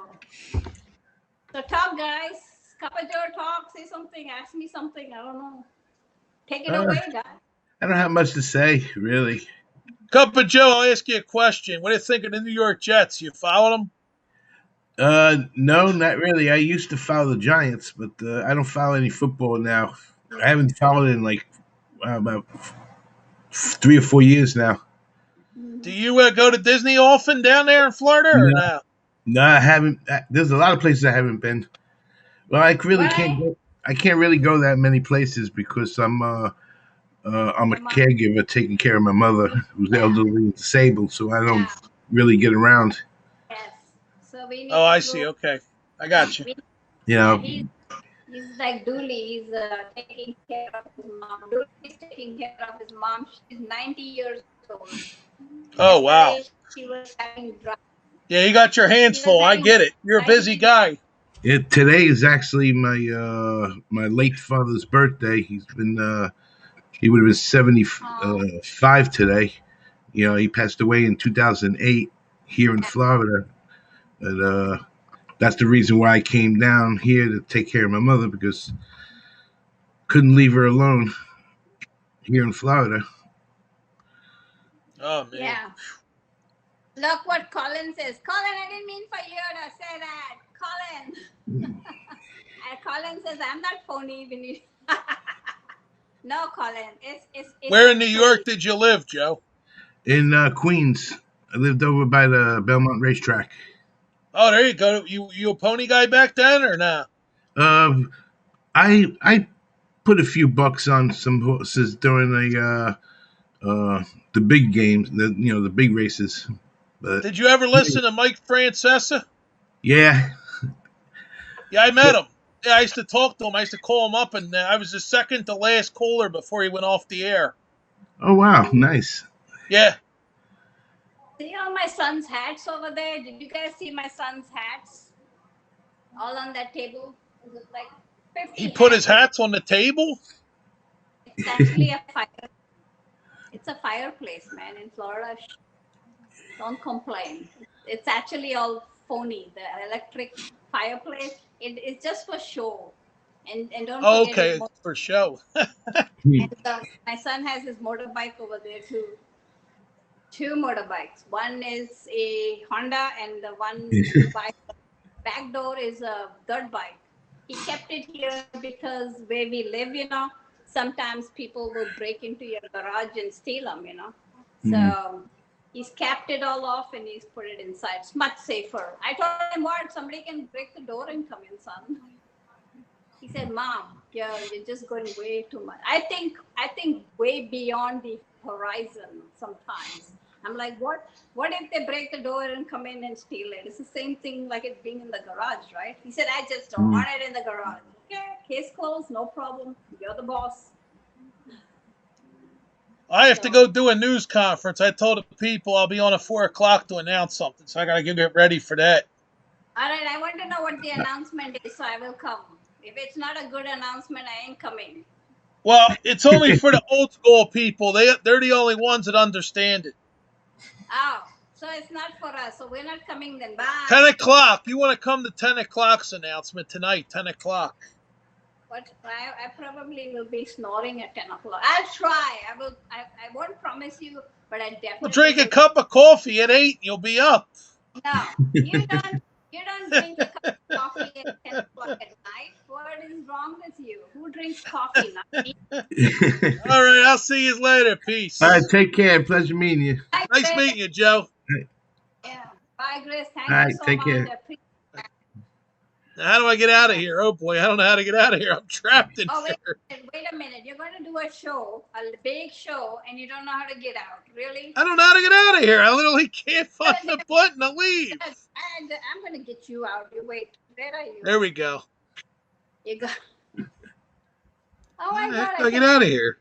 so talk, guys. Kappa Joe, talk. Say something. Ask me something. I don't know. Take it uh, away, guys. I don't have much to say really. Cup of Joe, I'll ask you a question. What do you think of the New York Jets? You follow them? No, not really. I used to follow the Giants, but I don't follow any football now. I haven't followed in like about 3 or 4 years now. Do you go to Disney often down there in Florida or No, no? no, I haven't. There's a lot of places I haven't been. Well, I really can't Why? go. I can't really go that many places because I'm a Your mom. caregiver taking care of my mother who's Yeah. elderly and disabled, so I don't Yeah. really get around. Yes. So we Oh, need to I see. prove. Okay. I got you. We, You yeah, know, he's like Dooley. He's taking care of his mom. Dooley's taking care of his mom. She's 90 years old. Oh, wow. Yesterday she was having Yeah, you got your hands she was full. I having get it. You're a busy diabetes. guy. today is actually my late father's birthday. He would have been 75 today. You know, he passed away in 2008 here in Florida, and that's the reason why I came down here to take care of my mother because couldn't leave her alone here in Florida. Oh, man. Yeah. Look what Colin says. Colin, I didn't mean for you to say that. Colin. And Colin says, I'm not phony, Vinny. No, Colin. It's Where a in New place. York did you live, Joe? In Queens. I lived over by the Belmont racetrack. Oh, there you go. You a pony guy back then or nah? Uh, I put a few bucks on some horses during the big games, the big races. But Did you ever listen to Mike Francesa? yeah, Yeah, I met him. Yeah, I used to talk to him. I used to call him up, and I was the second to last caller before he went off the air. oh wow, nice. Yeah. See all my son's hats over there? Did you guys see my son's hats? All on that table? There's like He 50 put his hats over hats on the table? there. It's actually a fire. It's a fireplace, man, in Florida. Don't complain. It's actually all phony. The electric fireplace, it's just for show. And don't Oh, forget okay, his it's for show. and my son has his motorbike over there too. Two motorbikes. One is a Honda, and the one by the back door is a dirt bike. He kept it here because where we live, sometimes people will break into your garage and steal them, So he's capped it all off and he's put it inside. It's much safer. I told him, what? Somebody can break the door and come in, son. He said, Mom, you're just going way too much. I think way beyond the horizon sometimes. I'm like, what if they break the door and come in and steal it? It's the same thing like it being in the garage, right? He said, I just don't want it in the garage. Okay, case closed, no problem. You're the boss. I have to So, go do a news conference. I told the people I'll be on at 4 o'clock to announce something, so I gotta get ready for that. all right, I want to know what the announcement is, so I will come. If it's not a good announcement, I ain't coming. Well, it's only for the old school people. They're the only ones that understand it. Oh, so it's not for us. So we're not coming then. Bye. 10 o'clock. You want to come to 10 o'clock's announcement tonight? 10 o'clock. But I probably will be snoring at 10 o'clock. I'll try. I won't promise you, but I Well, definitely drink a will. cup of coffee at 8. You'll be up. No, you don't drink a cup of coffee at 10 o'clock at night. What is wrong with you? Who drinks coffee? Not me. All right. I'll see you later. All right, Peace. take care. Pleasure meeting you. Bye, Nice Grace. meeting you, Joe. Yeah. Bye, Grace. All Thank you right, so take much. care. I appreciate it. Now, how do I get out of here? Oh boy, I don't know how to get out of here. I'm trapped in Oh, here. wait a minute. You're going to do a show, a big show, and you don't know how to get out. Really? I don't know how to get out of here. I literally can't find the button to leave. And I'm going to get you out. You wait. Where are you? There we go. You go. Oh my How the heck God! do I get out of here?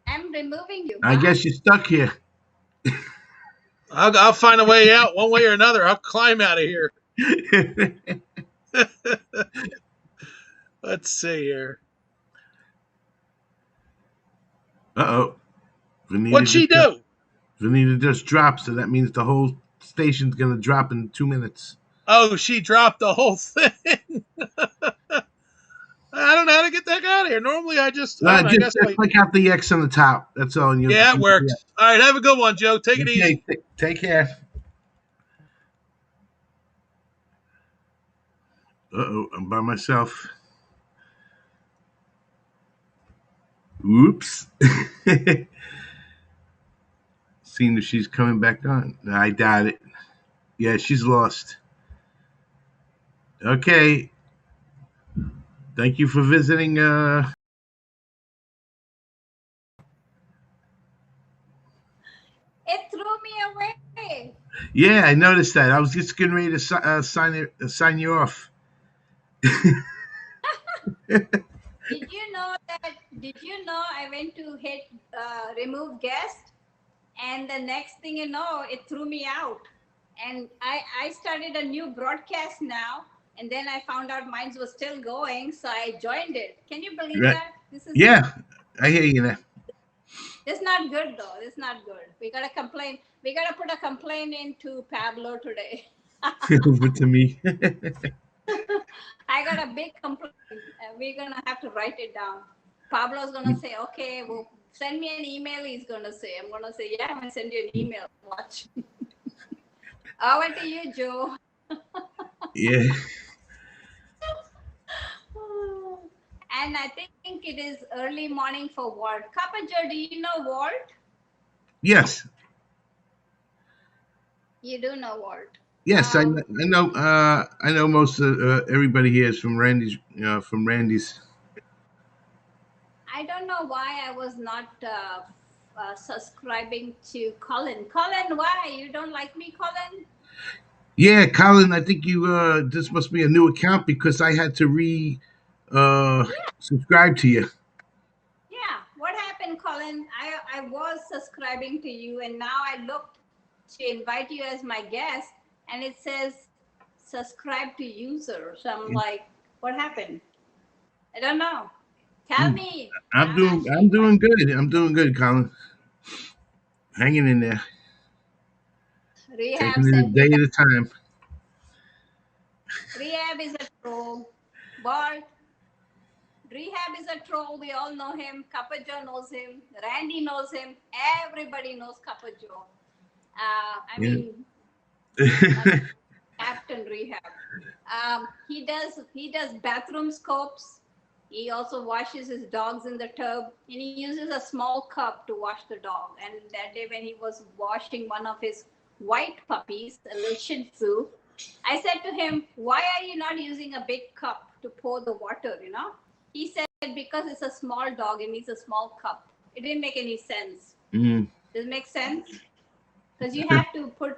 I'm removing you. I Bye. guess you're stuck here. I'll find a way out one way or another. I'll climb out of here. Let's see here. Uh-oh. What'd she do? Vanita just dropped, so that means the whole station's going to drop in 2 minutes. Oh, she dropped the whole thing. I don't know how to get the heck out of here. Normally, I just, I don't know, I guess Just click out the X on the top. That's all. And yeah, it works. All right, have a good one, Joe. Take it easy. Take care. Uh-oh, I'm by myself. Oops. Seeing if she's coming back on. No, I doubt it. Yeah, she's lost. Okay. Thank you for visiting. It threw me away. Yeah, I noticed that. I was just getting ready to sign you off. Did you know that? Did you know I went to hit remove guest, and the next thing you know, it threw me out. And I started a new broadcast now, and then I found out mine was still going, so I joined it. Can you believe Right. that? Yeah, I hear you now. This is not good though. This is not good. We gotta complain. We gotta put a complaint into Pablo today. Over to me. I got a big complaint. We're gonna have to write it down. Pablo's gonna say, okay, well, send me an email. He's gonna say, I'm gonna say, yeah, I'm gonna send you an email. Watch. Over to you, Joe. Yeah. And I think it is early morning for Walt. Kappa Joe, do you know Walt? Yes, You do know Walt. yes, I know most of everybody here is from Randy's. From Randy's. I don't know why I was not subscribing to Colin. Colin, why? You don't like me, Colin? Yeah, Colin, I think you this must be a new account because I had to uh subscribe to you. Yeah. What happened, Colin? I was subscribing to you, and now I looked to invite you as my guest, and it says subscribe to user. So I'm like, what happened? I don't know. Tell Mm. me. I'm actually I'm quite doing good. I'm doing good, Colin. Hanging in there, Rehab taking it a sent me day back. at a time. Rehab is a troll. Bart, Rehab is a troll. We all know him. Kappa Joe knows him. Randy knows him. Everybody knows Kappa Joe. I Yeah. mean, Captain Rehab. He does bathroom scopes. He also washes his dogs in the tub, and he uses a small cup to wash the dog. And that day, when he was washing one of his white puppies, a little Shih Tzu, I said to him, "Why are you not using a big cup to pour the water?" He said, "Because it's a small dog, it needs a small cup." It didn't make any sense. Mm. Does it make sense? Because you have to fill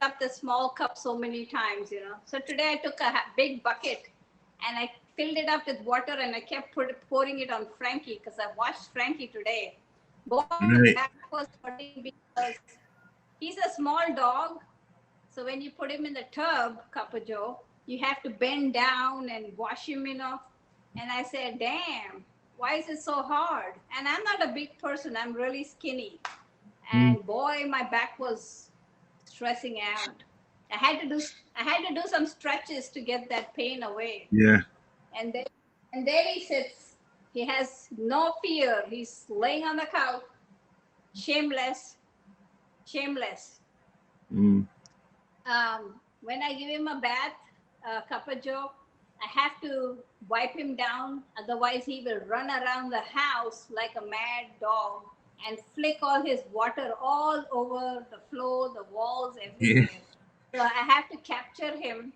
up the small cup so many times. So today I took a big bucket and I filled it up with water and I kept pouring it on Frankie because I watched Frankie today. Boy, my Right. back was hurting because he's a small dog. So when you put him in the tub, Kappa Joe, you have to bend down and wash him. And I said, damn, why is it so hard? And I'm not a big person, I'm really skinny. Mm. And boy, my back was stressing out. I had to do some stretches to get that pain away. Yeah. And then and there he sits. He has no fear. He's laying on the couch, shameless, shameless. Mm. When I give him a bath, Kappa Joe, I have to wipe him down. Otherwise, he will run around the house like a mad dog and flick all his water all over the floor, the walls, Yeah. everywhere. So I have to capture him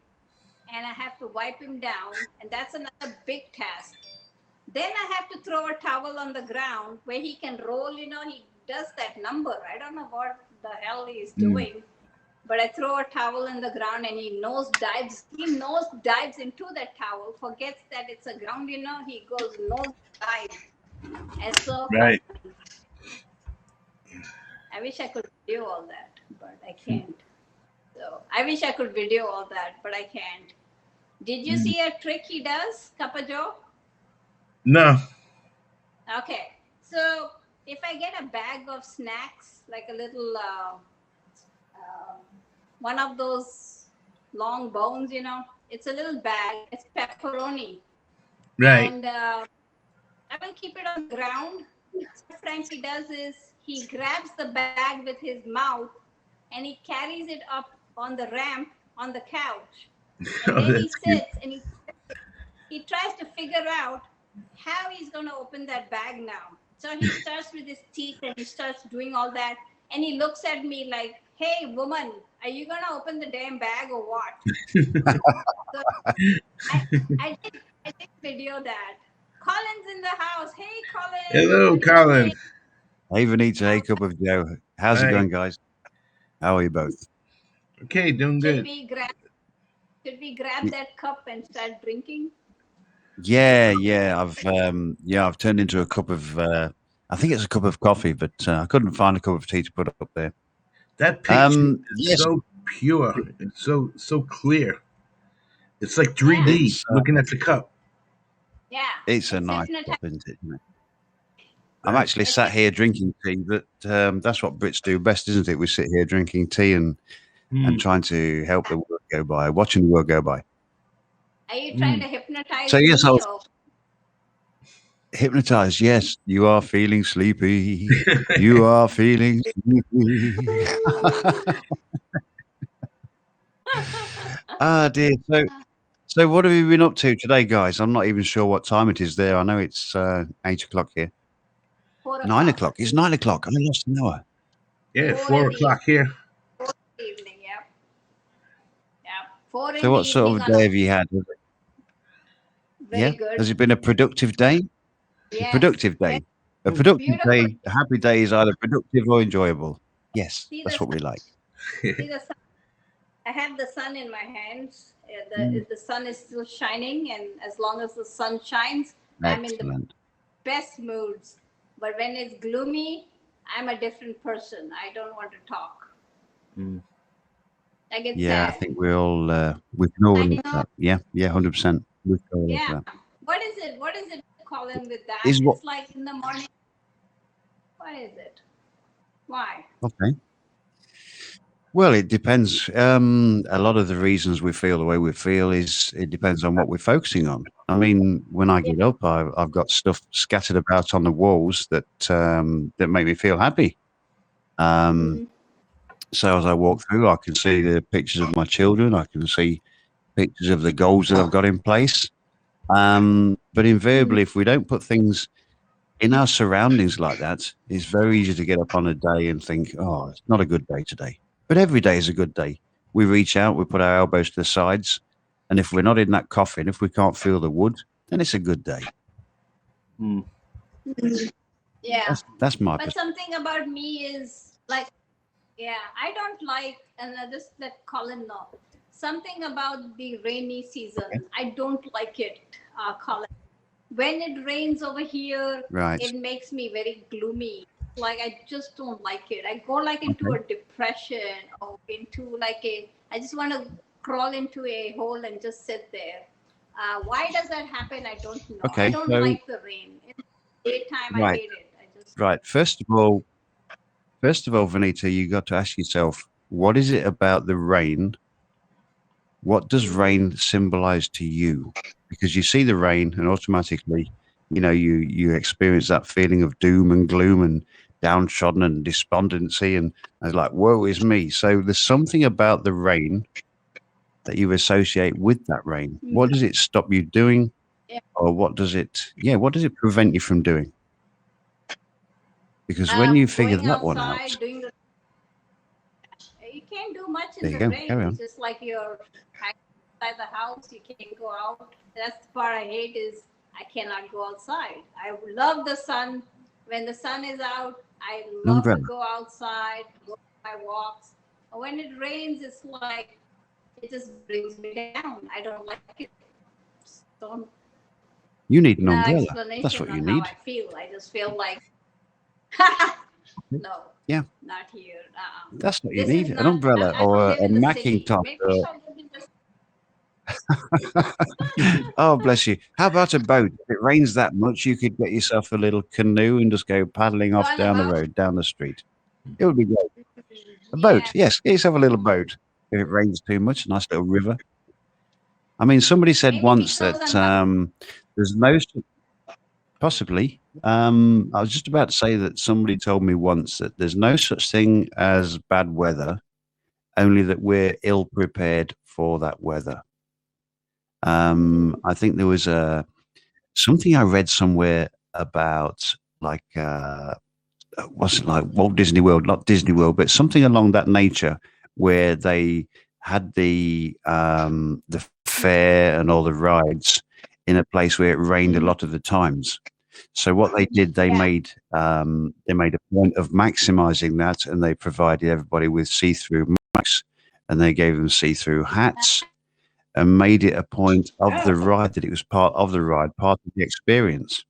and I have to wipe him down, and that's another big task. Then I have to throw a towel on the ground where he can roll. He does that number. I don't know what the hell he's Mm. doing, but I throw a towel in the ground and he nose dives. He nose dives into that towel, forgets that it's a ground. He goes nose dive. It's so Right. funny. I wish I could video all that, but I can't. So I wish I could video all that, but I can't. Did you Mm. see a trick he does, Kappa Joe? No. Okay. So if I get a bag of snacks, like a little uh, one of those long bones, it's a little bag. It's pepperoni, Right. and I will keep it on the ground. So what Frankie does is he grabs the bag with his mouth and he carries it up on the ramp on the couch, and Oh, there he that's cute. sits and he tries to figure out how he's going to open that bag now. So he starts with his teeth and he starts doing all that. And he looks at me like, hey, woman, are you going to open the damn bag or what? So I did video that. Colin's in the house. Hey, Colin, Hello, good Colin. evening. Hey, Vanita. Hey, How Cup of Joe. How's it Hi. going, guys? How are you both? Okay, doing should good. we grab should we grab Y- that cup and start drinking? Yeah. I've turned into a cup of. I think it's a cup of coffee, but I couldn't find a cup of tea to put up there. That picture is Yes, so pure. It's so clear. It's like Yeah, 3D it's looking at the cup. yeah. it's a It's nice hypnotizing. cup, isn't it? I'm Right. actually It's sat here drinking tea, but that's what Brits do best, isn't it? We sit here drinking tea and Mm. trying to help the world go by, watching the world go by. Are you trying to Mm. hypnotize So yes, I me was or hypnotized. Yes, you are feeling sleepy. You are feeling sleepy. Ah, dear. So what have you been up to today, guys? I'm not even sure what time it is there. I know it's 8 o'clock here. 9 o'clock. o'clock. It's 9 o'clock. I lost an hour. Yeah, 4 4 in the o'clock here. 4 in the evening. Yep. Yep. 4 in So the what sort evening of on day a have you had? very Yeah. good. Has it been a productive day? A Yes. productive Very day. A productive beautiful. day. A happy day is either productive or enjoyable. Yes, See that's the what we like. see the sun. I have the sun in my hands. The sun is still shining, and as long as the sun shines, I'm in the Excellent. best moods. But when it's gloomy, I'm a different person. I don't want to talk. I get Yeah, I sad. think we can all I relate to know. that. Yeah, 100%. We can all relate to Yeah. that. What is it? What is it calling with that? Is what It's like in the morning. What is it? Why? okay? Well, it depends. A lot of the reasons we feel the way we feel is it depends on what we're focusing on. I mean, when I get up, I've got stuff scattered about on the walls that make me feel happy. So as I walk through, I can see the pictures of my children. I can see pictures of the goals that I've got in place. But invariably, if we don't put things in our surroundings like that, it's very easy to get up on a day and think, oh, it's not a good day today. But every day is a good day. We reach out, we put our elbows to the sides, and if we're not in that coffin, if we can't feel the wood, then it's a good day. Yeah. That's my But perspective. something about me is like, yeah, I don't like, and I just let Colin know. Something about the rainy season. I don't like it, Colin. When it rains over here, Right. it makes me very gloomy. Like I just don't like it. I go like into a depression or into like I just want to crawl into a hole and just sit there. Why does that happen? I don't know. Okay, I don't so- like the rain. In the daytime, I Right. hate it. I just Right. First of all, Vanita, you got to ask yourself, what is it about the rain? What does rain symbolize to you? Because you see the rain and automatically, you experience that feeling of doom and gloom and downtrodden and despondency. And I was like, woe is me. So there's something about the rain that you associate with that rain. What does it stop you doing? Yeah. Or what does it prevent you from doing? Because when you figure going that one out, outside, doing the you can't do much there in you the go. rain. Carry on. It's just like you're inside the house. You can't go out. That's the part I hate is I cannot go outside. I love the sun. When the sun is out, I love Umbrella. to go outside, go for my walks. But when it rains, it's like it just brings me down. I don't like it. So You need an no umbrella. explanation That's what you on need. how I feel. I just feel like no. Yeah. Not here. That's what you This need. is An not. umbrella I don't or live a in the city. Macintosh. Maybe if I live in the Oh, bless you. How about a boat? If it rains that much, you could get yourself a little canoe and just go paddling off on a down the boat. road, down the street. It would be great. A boat, yes. Get yourself a little boat. If it rains too much, a nice little river. I mean, somebody said Maybe once because that I'm there's no, possibly. I was just about to say that somebody told me once that there's no such thing as bad weather, only that we're ill prepared for that weather. I think there was something I read somewhere about like wasn't like Walt Disney World, not Disney World, but something along that nature, where they had the fair and all the rides in a place where it rained a lot of the times. So what they did, they made a point of maximizing that, and they provided everybody with see-through masks, and they gave them see-through hats, and made it a point of the ride that it was part of the ride, part of the experience.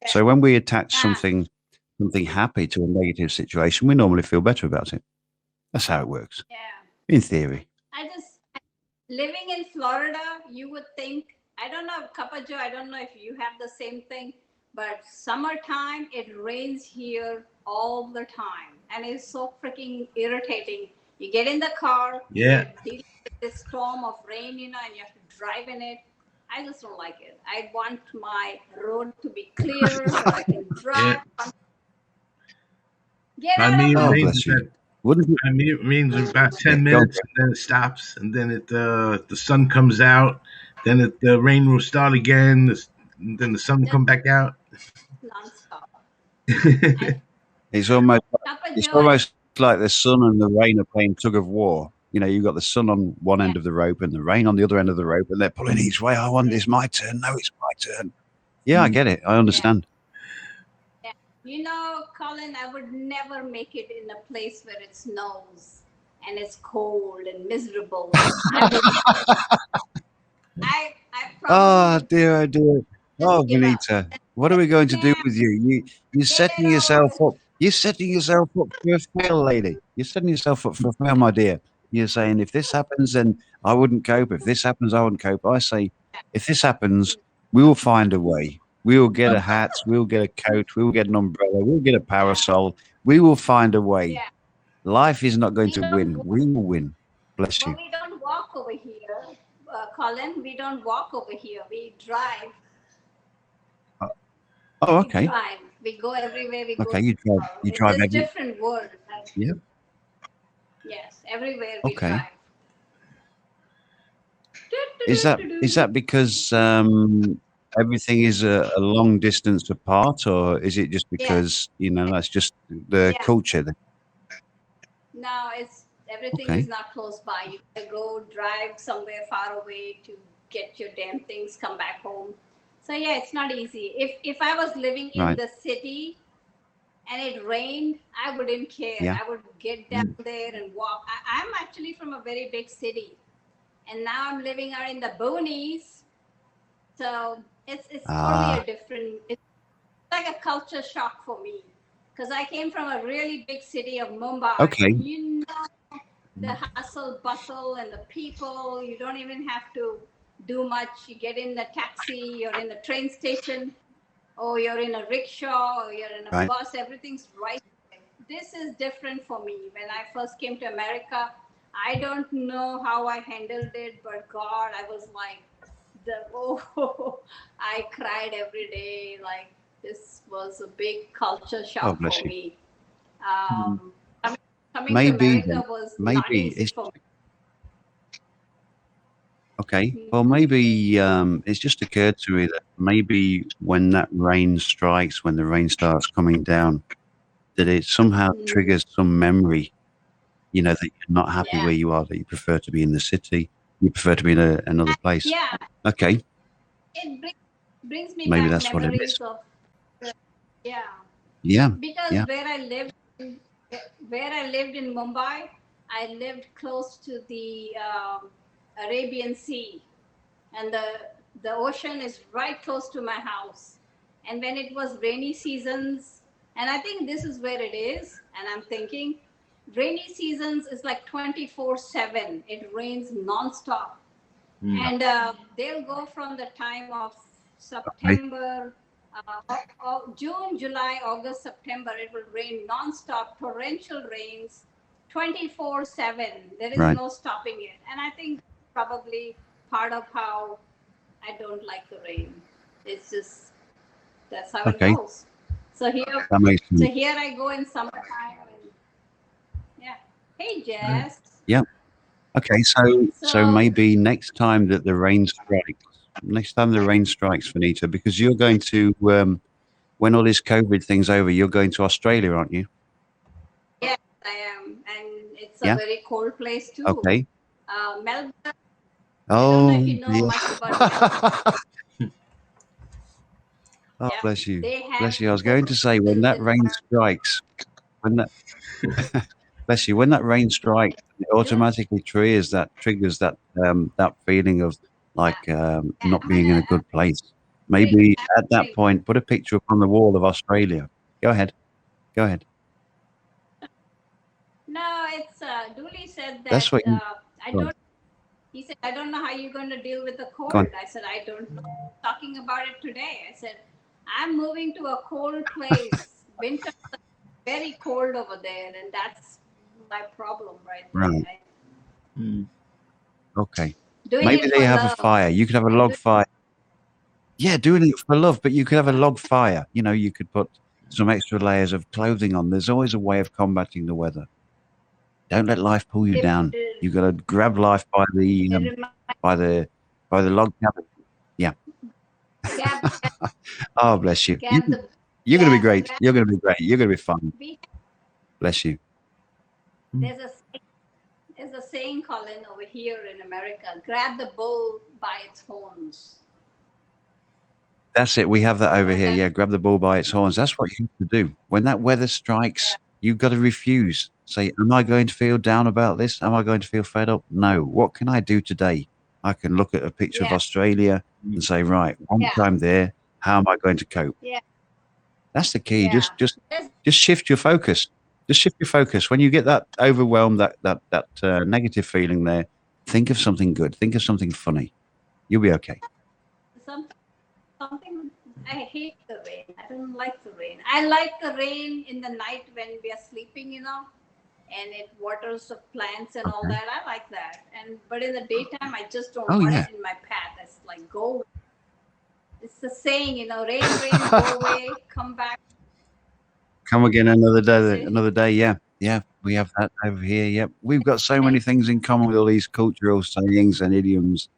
So when we attach something happy to a negative situation, we normally feel better about it. That's how it works. Yeah. In theory. Living in Florida, you would think, I don't know, Kappa Joe, I don't know if you have the same thing, but summertime, it rains here all the time. And it's so freaking irritating. You get in the car, Yeah. you deal with this storm of rain, and you have to drive in it. I just don't like it. I want my road to be clear where I can drive. Yeah. Get I out mean, of it my rains Wouldn't it? I mean, it means about 10 Yeah, go minutes, and then it stops, and then the sun comes out. Then the rain will start again. Then the sun will come back out. Non-stop. It's almost Papa it's Joe, almost like the sun and the rain are playing tug of war. You know, you've got the sun on one end of the rope and the rain on the other end of the rope, and they're pulling each way. I want it's my turn. No, it's my turn. Yeah, I get it. I understand. yeah. You know, Colin, I would never make it in a place where it snows and it's cold and miserable. I Oh probably dear, oh dear. just Oh, give up. Benita, what are we going to do Yeah, with you? You're get setting it yourself over. up. You're setting yourself up for a fail, lady. You're setting yourself up for a fail, my dear. You're saying if this happens, then I wouldn't cope. If this happens, I wouldn't cope. I say, if this happens, we will find a way. We will get a hat. We'll get a coat. We'll get an umbrella. We'll get a parasol. We will find a way. Yeah. Life is not going We to don't win. walk, We will win. Bless but you. we don't walk over here, Colin. We don't walk over here. We drive. Oh, We okay. drive. We go everywhere we go. Okay, you drive. You It's drive a every. different world. Right? Yeah. Yes, everywhere we Okay. drive. Is that because everything is a long distance apart, or is it just Yeah. because that's just the Yeah. culture? Then? No, it's everything Okay. is not close by. You gotta go drive somewhere far away to get your damn things, come back home. So yeah, it's not easy. If I was living in Right. the city and it rained, I wouldn't care. Yeah. I would get down there and walk. I'm actually from a very big city, and now I'm living out in the boonies. So it's totally a different. It's like a culture shock for me because I came from a really big city of Mumbai. Okay. You know the hustle bustle and the people. You don't even have to do much. You get in the taxi, you're in the train station, or you're in a rickshaw, or you're in a Right. bus. Everything's right there. This is different for me. When I first came to America, I don't know how I handled it, but God, I was like, I cried every day. Like this was a big culture Oh, shock bless for you. me. Coming to Maybe America then. was not Maybe easy it's for me. okay. Well, maybe it's just occurred to me that maybe when that rain strikes, when the rain starts coming down, that it somehow triggers some memory. That you're not happy Yeah. where you are. That you prefer to be in the city. You prefer to be in another place. Yeah, Okay. it brings me Maybe back that's what it memories is. of yeah. Yeah. Because Yeah. where I lived in Mumbai, I lived close to the Arabian Sea, and the ocean is right close to my house. And when it was rainy seasons, and I think this is where it is, and I'm thinking, rainy seasons is like 24/7. It rains nonstop, and they'll go from the time of September. June, July, August, September, it will rain non-stop, torrential rains, 24/7. There is Right. no stopping it. And I think probably part of how I don't like the rain. It's just, that's how Okay. it goes. So That makes sense. I go in summertime. And, yeah. Hey, Jess. Yeah. Okay. So maybe next time that the rain strikes, Vanita, because you're going to when all this COVID thing's over, you're going to Australia, aren't you? Yes, I am. And it's Yeah. a very cold place too. Okay. Melbourne. Oh. I don't know if you know much about Melbourne. Oh, Yeah, bless you. they have Bless you. I was going to say when that rain strikes, when that bless you, when that rain strikes, it automatically triggers that feeling of like not being in a good place. Maybe at that point, put a picture up on the wall of Australia. Go ahead. No, it's Dooley said that That's what you. I Go on. don't. He said, I don't know how you're going to deal with the cold. Go on. I said, I don't know. Talking about it today. I said, I'm moving to a cold place. Winter is very cold over there, and that's my problem right there. Right. Okay. Doing Maybe it they for have love. a fire. You could have a log fire. Yeah, doing it for love, but you could have a log fire. You could put some extra layers of clothing on. There's always a way of combating the weather. Don't let life pull you down. You got to grab life by the By the log cabin. Yeah. Gab, Oh, bless you. gab the You're going to be yeah, great. grab, You're going to be great. You're going to be fine. we, Bless you. there's a there's a saying, Colin, over here in America: grab the bull by its horns. That's it. We have that over So here. that Yeah, grab the bull by its horns. That's what you have to do. When that weather strikes, you've got to refuse. Say, am I going to feel down about this? Am I going to feel fed up? No. What can I do today? I can look at a picture of yeah, Australia and say, right, once yeah, I'm there, how am I going to cope? yeah, That's the key. yeah. Just shift your focus. Just shift your focus. When you get that overwhelmed, that negative feeling there, think of something good. Think of something funny. You'll be okay. Something I hate the rain. I don't like the rain. I like the rain in the night when we are sleeping, and it waters the plants and all Okay. that. I like that. But in the daytime, I just don't Oh want yeah. it in my path. It's like go. It's the saying, rain, go away, come back. Come again another day. Say, Another day. Yeah, yeah. We have that over here. Yep. We've got so many things in common with all these cultural sayings and idioms.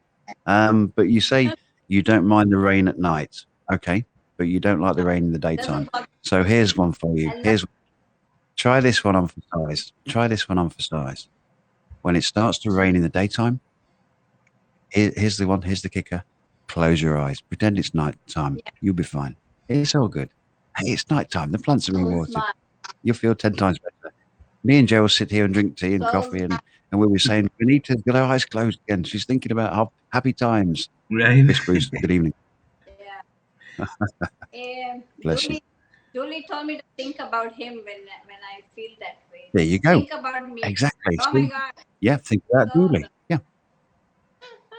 But you say you don't mind the rain at night, okay? But you don't like the rain in the daytime. doesn't bother So here's one for you. me. Try this one on for size. Try this one on for size. When it starts to rain in the daytime, here's the one. Here's the kicker. Close your eyes. Pretend it's night time. Yeah. You'll be fine. It's all good. Hey, it's night time. The plants are being watered. You'll feel 10 times better. Me and Joe will sit here and drink tea and coffee, and we'll be saying, Benita's got her eyes closed again. She's thinking about happy times. Right. Miss Bruce, good evening. Yeah. Bless you. Julie told me to think about him when I feel that way. There you go. Think about me. Exactly. Oh my God. Yeah, think about So Dooley. Yeah.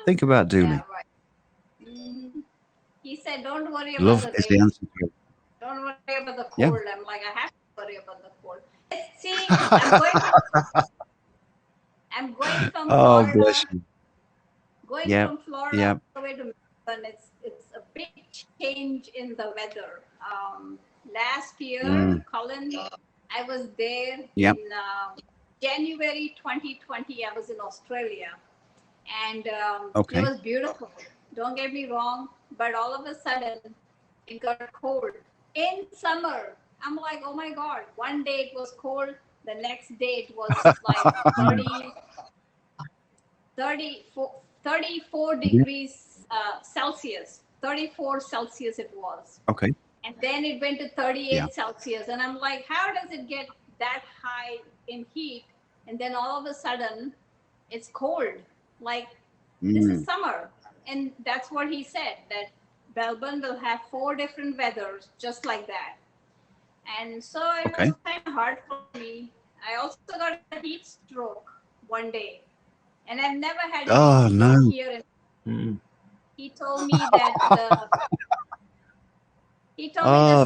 Think about Dooley. Yeah, right. He said, don't worry about Love the is the rain. answer to it. Don't worry about the Yeah. cold. I'm like, I have to worry about the cold. See, I'm going from Oh, Florida. bless you. Going Yeah. from Florida Yeah. all the way to Melbourne. It's a big change in the weather. Last year, Colin, I was there Yep. in January 2020. I was in Australia, and Okay. it was beautiful. Don't get me wrong, but all of a sudden it got cold in summer. I'm like, oh my God! One day it was cold, the next day it was like 34 degrees Celsius. 34 Celsius it was. Okay. And then it went to 38 Yeah. Celsius. And I'm like, how does it get that high in heat? And then all of a sudden, it's cold. Like, this is summer. And that's what he said, that Melbourne will have 4 different weathers just like that. And so it was kind of hard for me. I also got a heat stroke one day. And I've never had a heat stroke here. He told me that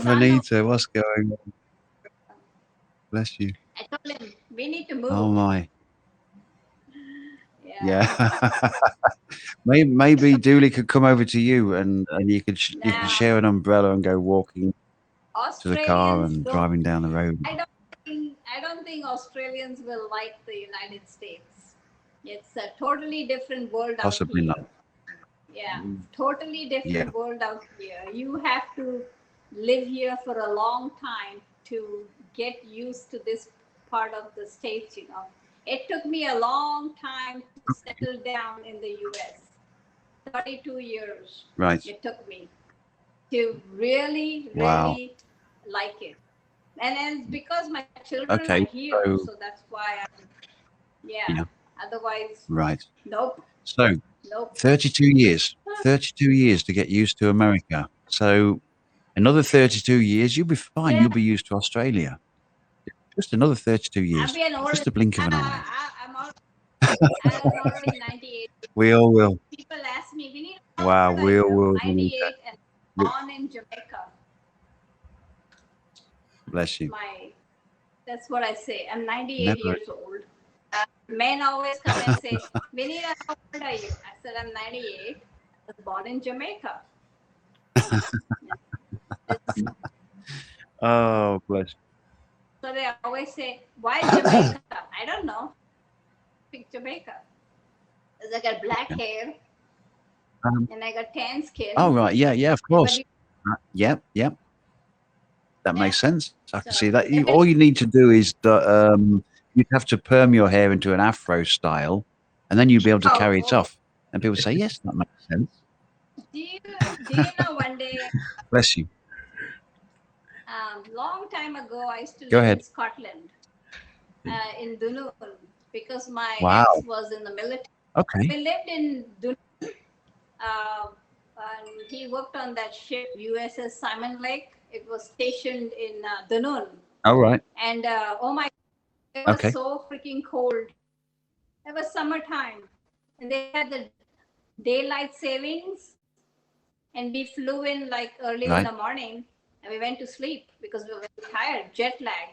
Vanita, what's going on? Bless you. I told him, we need to move. Oh, my. Yeah. Maybe Dooley could come over to you and you could share an umbrella and go walking to the car and driving down the road. I don't think Australians will like the United States. It's a totally different world out here. Possibly not. Yeah, totally different world out here. You have to live here for a long time to get used to this part of the States, It took me a long time to settle down in the US. 32 years. Right. It took me to really like it. And it's because my children are here, so that's why Otherwise, nope. So, 32 years. 32 years to get used to America. So, another 32 years, you'll be fine. You'll be used to Australia. Just another 32 years. Just a blink of an eye. I'm already 98. We all will. People ask me, we need we all will. 98 and born in Jamaica. Bless you. That's what I say. I'm 98 years old. Men always come and say, Vinita, how old are you? I said, I'm 98. I was born in Jamaica. Oh, bless you. So they always say, why Jamaica? I don't know. Pick Jamaica. Because I got black hair. and I got tan skin. Oh, right. Yeah, yeah, of But course. Yep, yep. That makes sense. I can see that. So All you need to do is that you'd have to perm your hair into an afro style, and then you'd be able to carry it off. And people say, yes, that makes sense. do you know one day, Bless you. long time ago, I used to Go live ahead. in Scotland, in Dunoon, because my Wow. ex was in the military. Okay. We lived in Dunoon, and he worked on that ship USS Simon Lake. It was stationed in Dunoon. All right. And oh my, it was Okay. so freaking cold. It was summertime, and they had the daylight savings, and we flew in like early in Right. the morning, and we went to sleep because we were tired, jet lag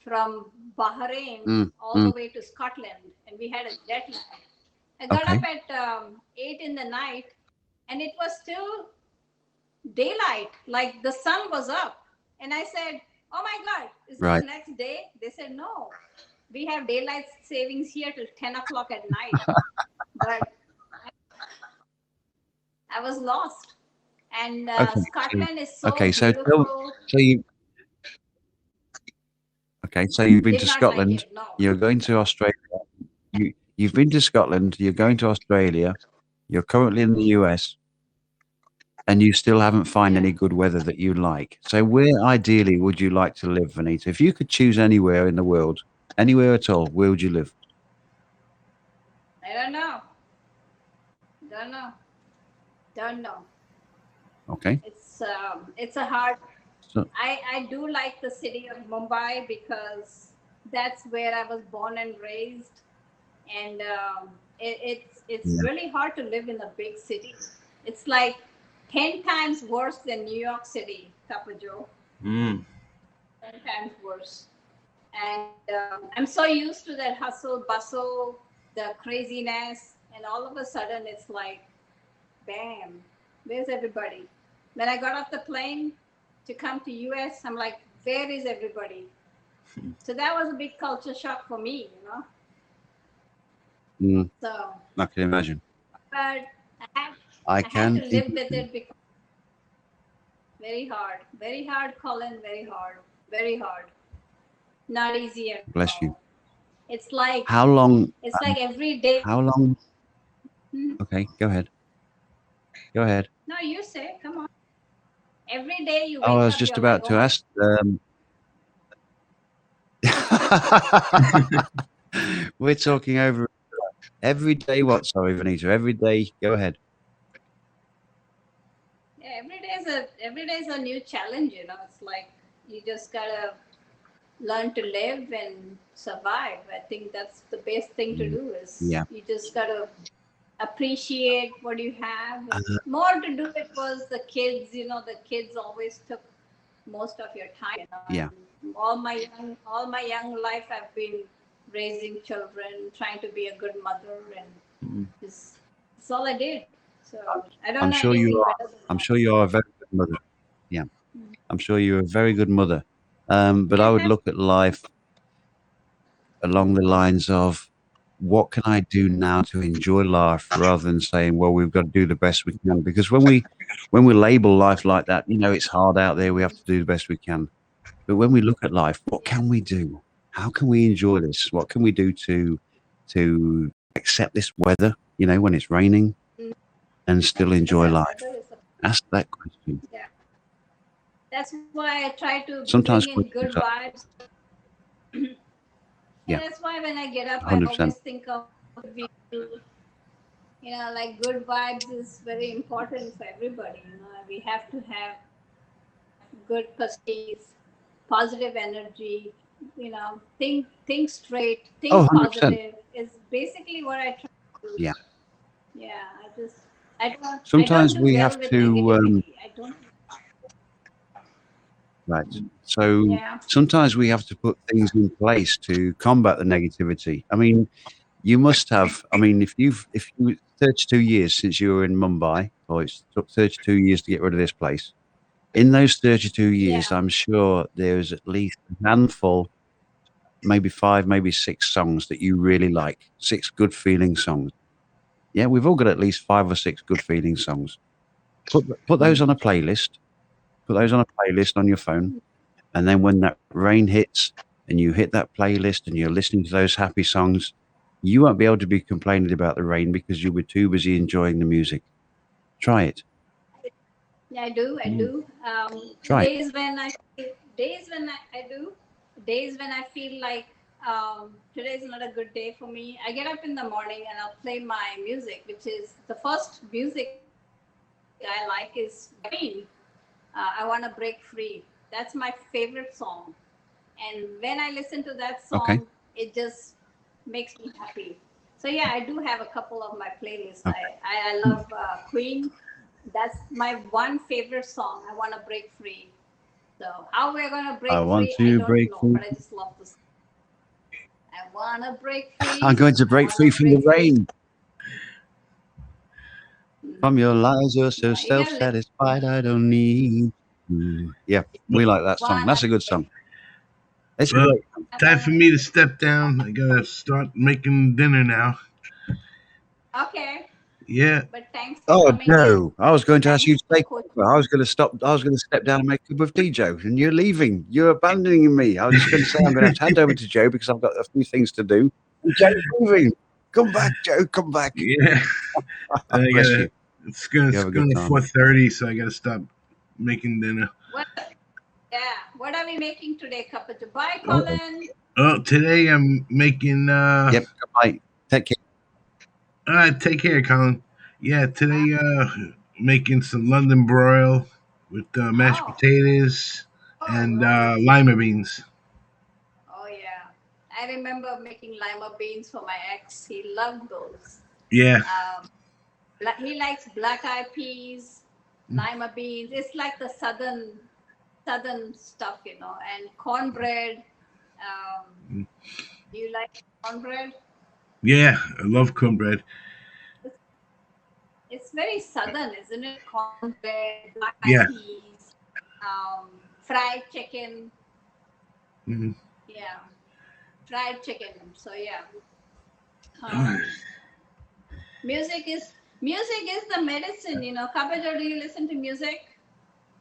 from Bahrain all the way to Scotland, and we had a jet lag. I got Okay. up at 8 in the night, and it was still daylight, like the sun was up. And I said, oh my God, is Right. this next day? They said, no, we have daylight savings here till 10 o'clock at night. But I was lost. And Okay. Scotland is so Okay. So beautiful. so you've been Did to not like Scotland. it, no. You're going to Australia. You've been to Scotland. You're going to Australia. You're currently in the US, and you still haven't found any good weather that you like. So where ideally would you like to live, Vanita? If you could choose anywhere in the world, anywhere at all, where would you live? I don't know. Don't know. Okay. It's a hard. So, I do like the city of Mumbai because that's where I was born and raised, and it's really hard to live in a big city. It's like 10 times worse than New York City, Papa Joe. 10 times worse. And I'm so used to that hustle, bustle, the craziness, and all of a sudden it's like, bam, where's everybody? When I got off the plane to come to US, I'm like, where is everybody? So that was a big culture shock for me, So I can imagine. But I I had to live with it because very hard, Colin, very hard. Not easy at all. Bless you. It's like How long? It's like every day. How long? Okay, go ahead. Go ahead. No, you say, come on. Every day you wake I up. was just you're about like, to oh ask. We're talking over every day. What? Sorry, Vanita. Every day. Go ahead. Yeah, every day is a new challenge. It's like you just gotta learn to live and survive. I think that's the best thing to do. Is you just gotta appreciate what you have. More to do it was the kids. The kids always took most of your time. Yeah. All my young life, I've been raising children, trying to be a good mother, and it's all I did. So I don't know anything better than I'm that. sure you are a very good mother. Yeah, I'm sure you're a very good mother. But I would look at life along the lines of, what can I do now to enjoy life, rather than saying, well, we've got to do the best we can. Because when we label life like that, it's hard out there. We have to do the best we can. But when we look at life, what can we do? How can we enjoy this? What can we do to accept this weather, when it's raining, and still enjoy life? Ask that question. Yeah. That's why I try to Sometimes bring in good vibes. Yeah. That's why when I get up, 100%. I always think of like good vibes is very important for everybody. We have to have good perspectives, positive energy. Think straight, think 100%. positive is basically what I try to do. Yeah. Yeah. I don't. Sometimes I don't do we well have with to. negativity. I don't. Right. So Yeah. sometimes we have to put things in place to combat the negativity. I mean, you must have. I mean, if you 32 years since you were in Mumbai, or it's took 32 years to get rid of this place. In those 32 years, Yeah. I'm sure there's at least a handful, maybe 5, maybe 6 songs that you really like. 6 good feeling songs. Yeah, we've all got at least 5 or 6 good feeling songs. Put those on a playlist. Put those on a playlist on your phone. And then when that rain hits and you hit that playlist and you're listening to those happy songs, you won't be able to be complaining about the rain because you were too busy enjoying the music. Try it. Yeah, I do. I do. Try it. Days when I feel like today is not a good day for me. I get up in the morning and I'll play my music, which is the first music I like is Queen. I Want to Break Free. That's my favorite song. And when I listen to that song, Okay. it just makes me happy. So yeah, I do have a couple of my playlists. Okay. I love Queen. That's my one favorite song. I Want to Break Free. So how we're gonna I break want free, I to don't break know, free. but I just love this. I wanna break free. I'm going to I break wanna free from the break free. rain. From your lies, you're so Yeah, you gotta self-satisfied. I don't need you. Yeah, we like that song. That's a good song. It's a Well, great song. time for me to step down. I gotta start making dinner now. Okay, Yeah. but thanks for Oh, coming in. Joe, I was going to ask you to Thanks take for over. I was going to stop. I was going to step down and make a cup of tea, Joe, and you're leaving. You're abandoning me. I was just going to say I'm going to have to hand over to Joe because I've got a few things to do. And Joe's leaving. Come back, Joe. Come back. Yeah. I Bless gotta. you. It's gonna You have a good time. 4:30, so I gotta stop making dinner. what? Yeah, what are we making today, Kapacha? Bye, Uh-oh. Colin. Oh, today I'm making. Yep. Goodbye. Take care. Take care, Colin. Yeah, today making some London broil with mashed Oh, potatoes all and right. lima beans. Oh yeah, I remember making lima beans for my ex. He loved those. Yeah. He likes black eyed peas, lima beans. It's like the southern stuff, and cornbread. Mm. Do you like cornbread? Yeah, I love cornbread. It's very southern, isn't it? Cornbread, black eyed Yeah. peas, fried chicken. Mhm. Yeah, fried chicken. So yeah, um, music is the medicine. Kabajo, do you listen to music?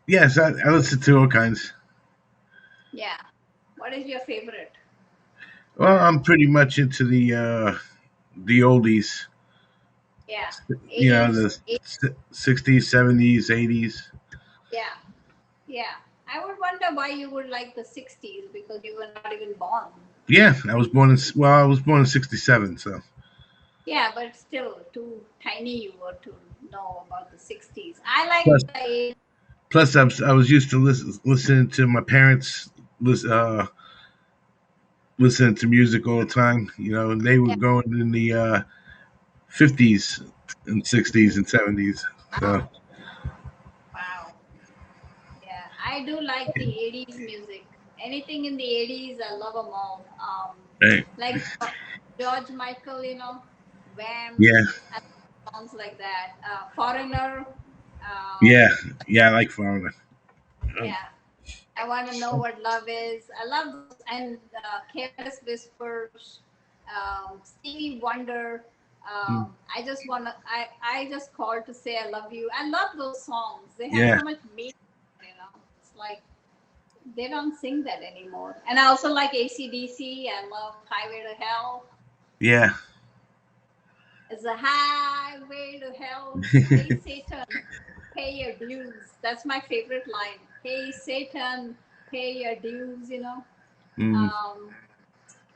Yes, I listen to all kinds. Yeah. What is your favorite? Well, I'm pretty much into the oldies. Yeah, You know, 80s. the 60s, 70s, 80s. Yeah, yeah. I would wonder why you would like the 60s because you were not even born. Yeah, I was born in '67, so. Yeah, but still too tiny you were to know about the 60s. I like Plus, the 80s. plus I was used to listening to my parents listening to music all the time. You know, and they were Yeah. going in the '50s and '60s and '70s. So Wow. Wow. Yeah, I do like the 80s music. Anything in the 80s, I love them all. hey, Like George Michael, Wham, yeah, and songs like that. Foreigner. yeah, Um, yeah. I like Foreigner. yeah. I want to know what love is. I love those and Careless Whispers, Stevie Wonder. Mm. I just want to. I just called to say I love you. I love those songs. They have Yeah, so much meaning. It's like they don't sing that anymore. And I also like AC/DC. I love Highway to Hell. yeah, It's a highway to hell. Hey Satan, pay your dues. That's my favorite line. Hey Satan, pay your dues. mm. Um,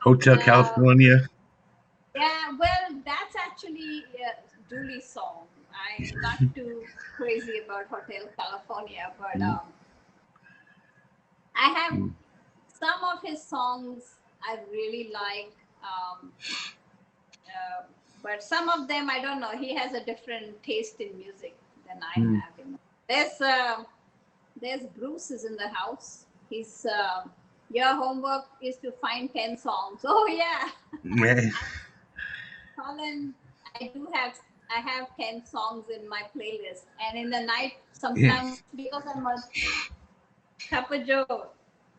Hotel uh, California. yeah, well, that's actually Julie's song. I'm not too crazy about Hotel California, but Mm. I have Mm. some of his songs I really like. Um, uh, but some of them I don't know. He has a different taste in music than I Mm. have. There's Bruce is in the house. He's your homework is to find 10 songs. Oh yeah, Yeah. Colin, I have 10 songs in my playlist, and in the night Yeah. sometimes because I'm a Kappa Joe,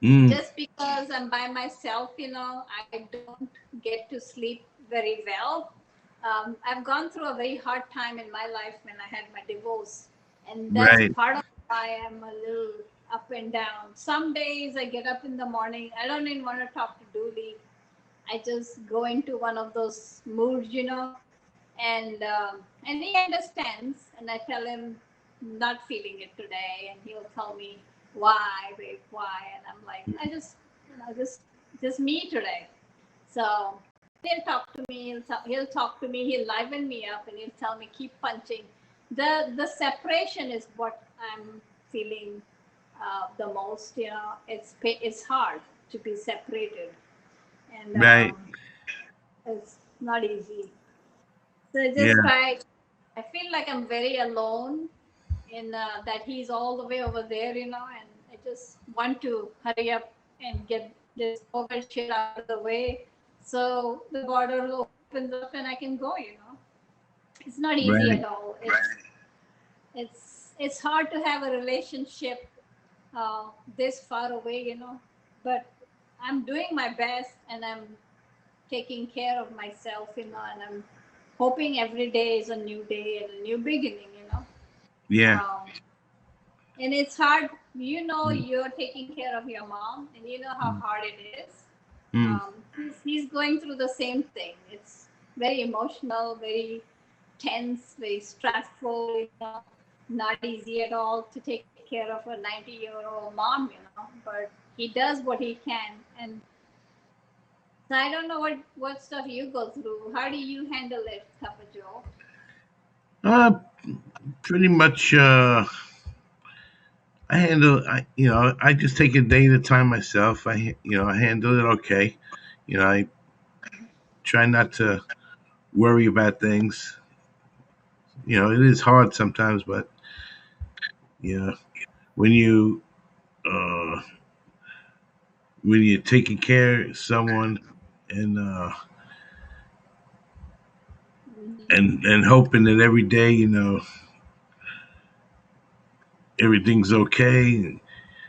Mm. just because I'm by myself, I don't get to sleep very well. I've gone through a very hard time in my life when I had my divorce, and that's Right. part of why I'm a little up and down. Some days I get up in the morning, I don't even want to talk to Dooley. I just go into one of those moods, and he understands, and I tell him not feeling it today, and he'll tell me why, babe, why, and I'm like, I just, just me today. So he'll talk to me. He'll talk to me. He'll liven me up, and he'll tell me keep punching. The separation is what I'm feeling the most. It's hard to be separated, and Right. it's not easy. So I Yeah. just try. I feel like I'm very alone in that he's all the way over there, and I just want to hurry up and get this COVID shit out of the way so the border opens up and I can go. It's not easy Right. at all. It's hard to have a relationship this far away. But I'm doing my best and I'm taking care of myself, and I'm hoping every day is a new day and a new beginning. Yeah. Um, and it's hard. You're taking care of your mom, and you know how hard it is. Mm. He's going through the same thing. It's very emotional, very tense, very stressful. Not easy at all to take care of a 90-year-old mom. But he does what he can, and so I don't know what stuff you go through. How do you handle it, Papa Joe? Uh, Pretty much. I handle. I just take a day at a time myself. I handle it okay. I try not to worry about things. It is hard sometimes, but when you uh, when you're taking care of someone and and hoping that every day, everything's okay.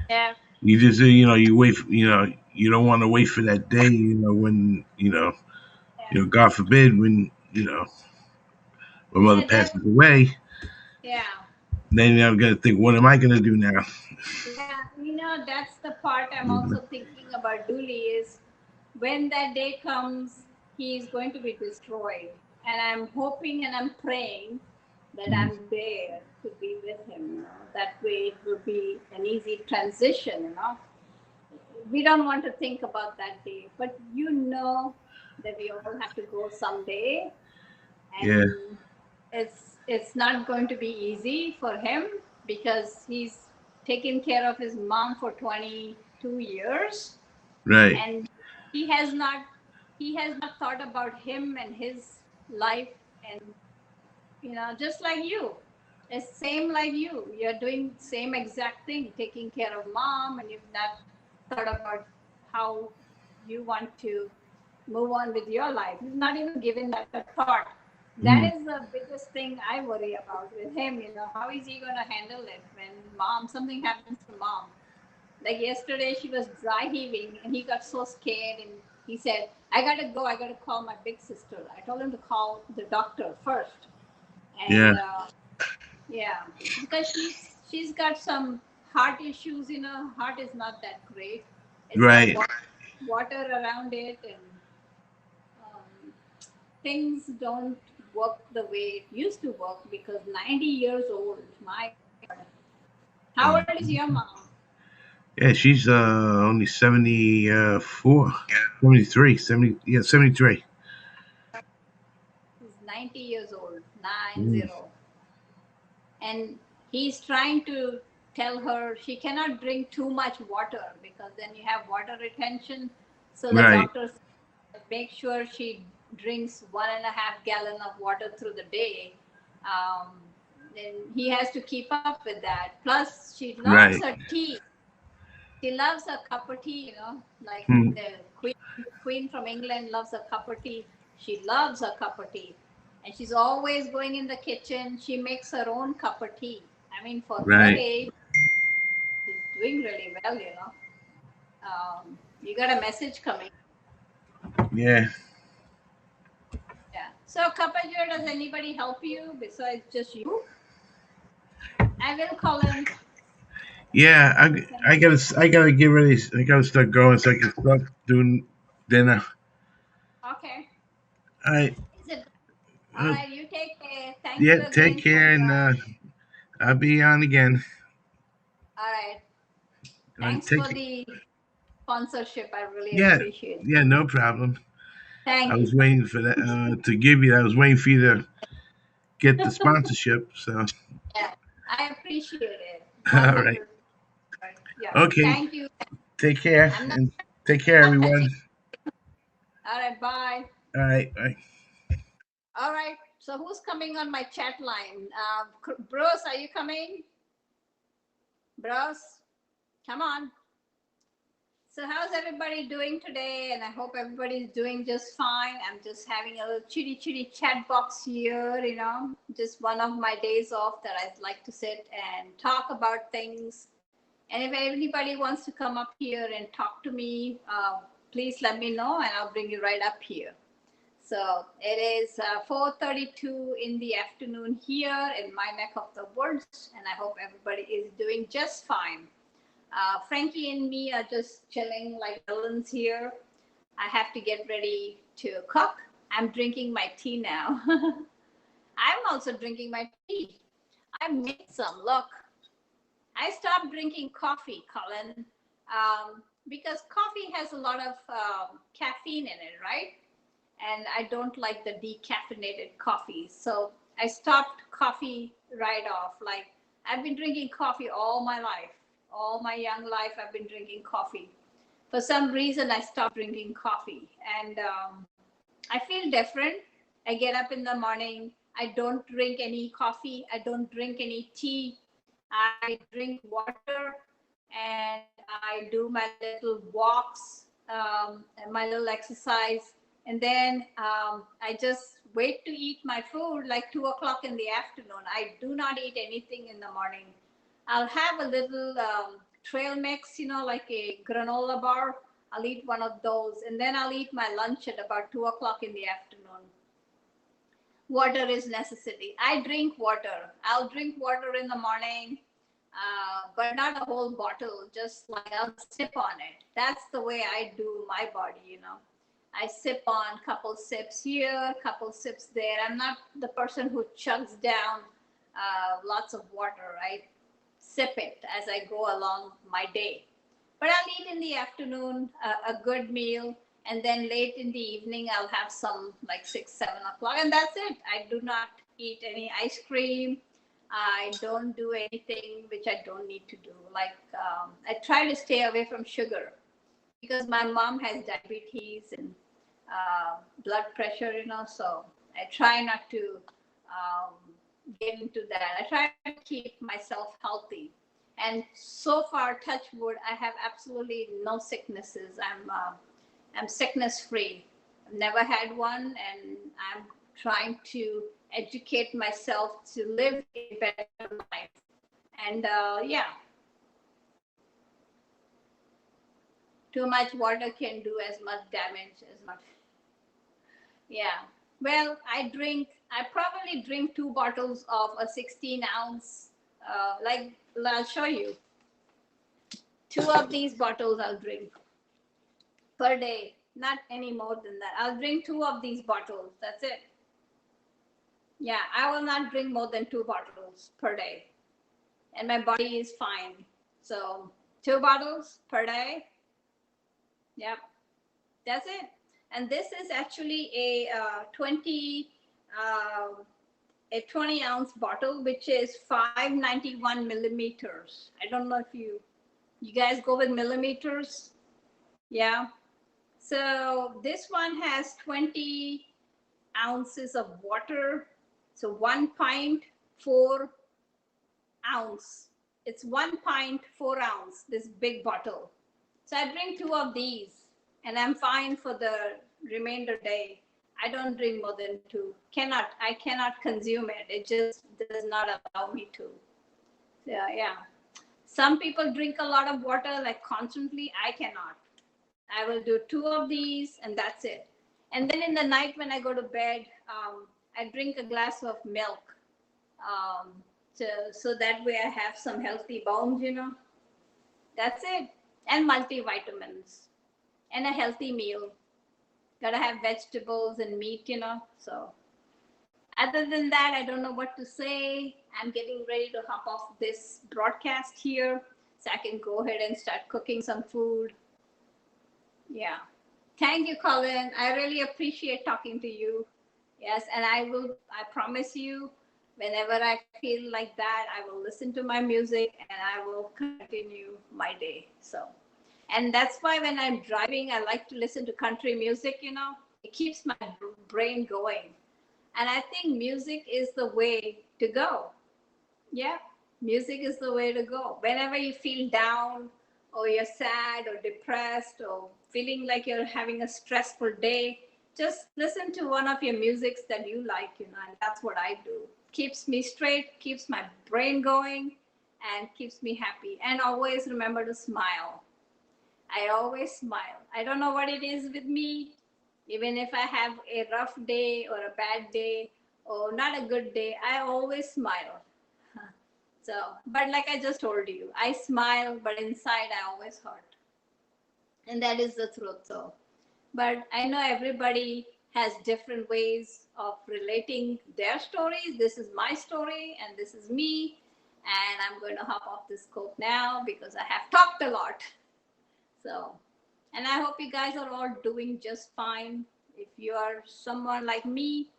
Yeah. You just you wait. You don't want to wait for that day. When Yeah. God forbid when mother Yeah. passes away. Yeah. Then I'm gonna think, what am I gonna do now? Yeah, that's the part I'm also thinking about Dooley is when that day comes, he's going to be destroyed. And I'm hoping and I'm praying that Mhm. I'm there to be with him. That way it will be an easy transition. We don't want to think about that day, but that we all have to go someday, Yeah. and it's not going to be easy for him because he's taken care of his mom for 22 years, Right. and he has not he has not thought about him and his life, and just like you, it's same like you're doing same exact thing, taking care of mom, and you've not thought about how you want to move on with your life. You've not even given that a thought. That Mm. is the biggest thing I worry about with him. How is he going to handle it when something happens to mom? Like yesterday, she was dry heaving and he got so scared and he said, I got to go. I got to call my big sister. I told him to call the doctor first. Yeah. And yeah, because she's got some heart issues. Heart is not that great. It's got Right. water around it, and um, things don't work the way it used to work because 90 years old. My God. How Mm. old is your mom? Yeah, she's only 74, 73, 70, yeah, 73. She's 90 years old, nine Mm. zero. And he's trying to tell her she cannot drink too much water because then you have water retention. So the Right. doctor said, make sure she drinks 1.5 gallon of water through the day. Um, and he has to keep up with that. Plus, she loves Right. her tea. She loves a cup of tea, like Mm. the queen from England loves a cup of tea. She loves a cup of tea. And she's always going in the kitchen. She makes her own cup of tea. I mean, for her Right. age, she's doing really well. You got a message coming. Yeah. Yeah. So, Kapajo, does anybody help you besides just you? I will call in. Yeah, I gotta get ready. I gotta start going so I can start doing dinner. Okay. All right. Is it? All Uh, right. You take care. Thank yeah. you Take again for. care, and I'll be on again. All right. Thanks Take. for the sponsorship. I really Yeah. appreciate it. Yeah. No problem. I Thank you. was waiting for that to give you. I was waiting for you to get the sponsorship. So. Yeah, I appreciate it. All right. 100. Yeah. Okay. Thank you. Take care I'm not and take care, everyone. touching. All right. Bye. All right. Bye. All right. So who's coming on my chat line? Bruce, are you coming? Bruce, come on. So how's everybody doing today? And I hope everybody's doing just fine. I'm just having a little chitty chat box here, just one of my days off that I'd like to sit and talk about things. And if anybody wants to come up here and talk to me, please let me know and I'll bring you right up here. So it is 4:32 in the afternoon here in my neck of the woods, and I hope everybody is doing just fine. Frankie and me are just chilling like villains here. I have to get ready to cook. I'm drinking my tea now. I'm also drinking my tea. I made some. Look, I stopped drinking coffee, Colin, because coffee has a lot of caffeine in it, right? And I don't like the decaffeinated coffee. So I stopped coffee right off. Like I've been drinking coffee all my life, all my young life. I've been drinking coffee. For some reason, I stopped drinking coffee, and I feel different. I get up in the morning. I don't drink any coffee. I don't drink any tea. I drink water, and I do my little walks, and my little exercise, and then I just wait to eat my food like 2 o'clock in the afternoon. I do not eat anything in the morning. I'll have a little trail mix, like a granola bar. I'll eat one of those, and then I'll eat my lunch at about 2 o'clock in the afternoon. Water is necessity. I drink water. I'll drink water in the morning, but not a whole bottle. Just like I'll sip on it. That's the way I do my body. I sip on couple sips here, couple sips there. I'm not the person who chugs down lots of water. I sip it as I go along my day. But I'll eat in the afternoon a good meal, and then late in the evening I'll have some like 6, 7 o'clock, and that's it. I do not eat any ice cream. I don't do anything which I don't need to do. Like I try to stay away from sugar because my mom has diabetes and blood pressure, so I try not to get into that. I try to keep myself healthy. And so far, touch wood, I have absolutely no sicknesses. I'm sickness free. I've never had one, and I'm trying to educate myself to live a better life. And yeah, too much water can do as much damage as much. Yeah. Well, I probably drink 2 bottles of a 16-ounce. Like I'll show you. 2 of these bottles I'll drink per day. Not any more than that. I'll drink 2 of these bottles. That's it. Yeah, I will not drink more than 2 bottles per day. And my body is fine. So 2 bottles per day. Yep. That's it. And this is actually a 20-ounce bottle, which is 591 millimeters. I don't know if you guys go with millimeters. Yeah. So this one has 20 ounces of water. So 1 pint, 4 ounce. It's 1 pint, 4 ounce, this big bottle. So I drink 2 of these and I'm fine for the remainder day. I don't drink more than 2. I cannot consume it. It just does not allow me to. Yeah. Some people drink a lot of water like constantly. I cannot. I will do 2 of these and that's it. And then in the night when I go to bed, I drink a glass of milk, um, so that way I have some healthy bones, That's it. And multivitamins and a healthy meal. Gotta have vegetables and meat, So other than that, I don't know what to say. I'm getting ready to hop off this broadcast here so I can go ahead and start cooking some food. Yeah. Thank you, Colin. I really appreciate talking to you. Yes, and I promise you, whenever I feel like that, I will listen to my music and I will continue my day. So, and that's why when I'm driving, I like to listen to country music, It keeps my brain going. And I think music is the way to go. Yeah, music is the way to go. Whenever you feel down or you're sad or depressed or feeling like you're having a stressful day, just listen to one of your musics that you like, and that's what I do. Keeps me straight, keeps my brain going, and keeps me happy. And always remember to smile. I always smile. I don't know what it is with me. Even if I have a rough day or a bad day or not a good day, I always smile. So, but like I just told you, I smile, but inside I always hurt. And that is the truth. So, but I know everybody has different ways of relating their stories. This is my story and this is me. And I'm going to hop off this quote now because I have talked a lot. So, and I hope you guys are all doing just fine. If you are someone like me,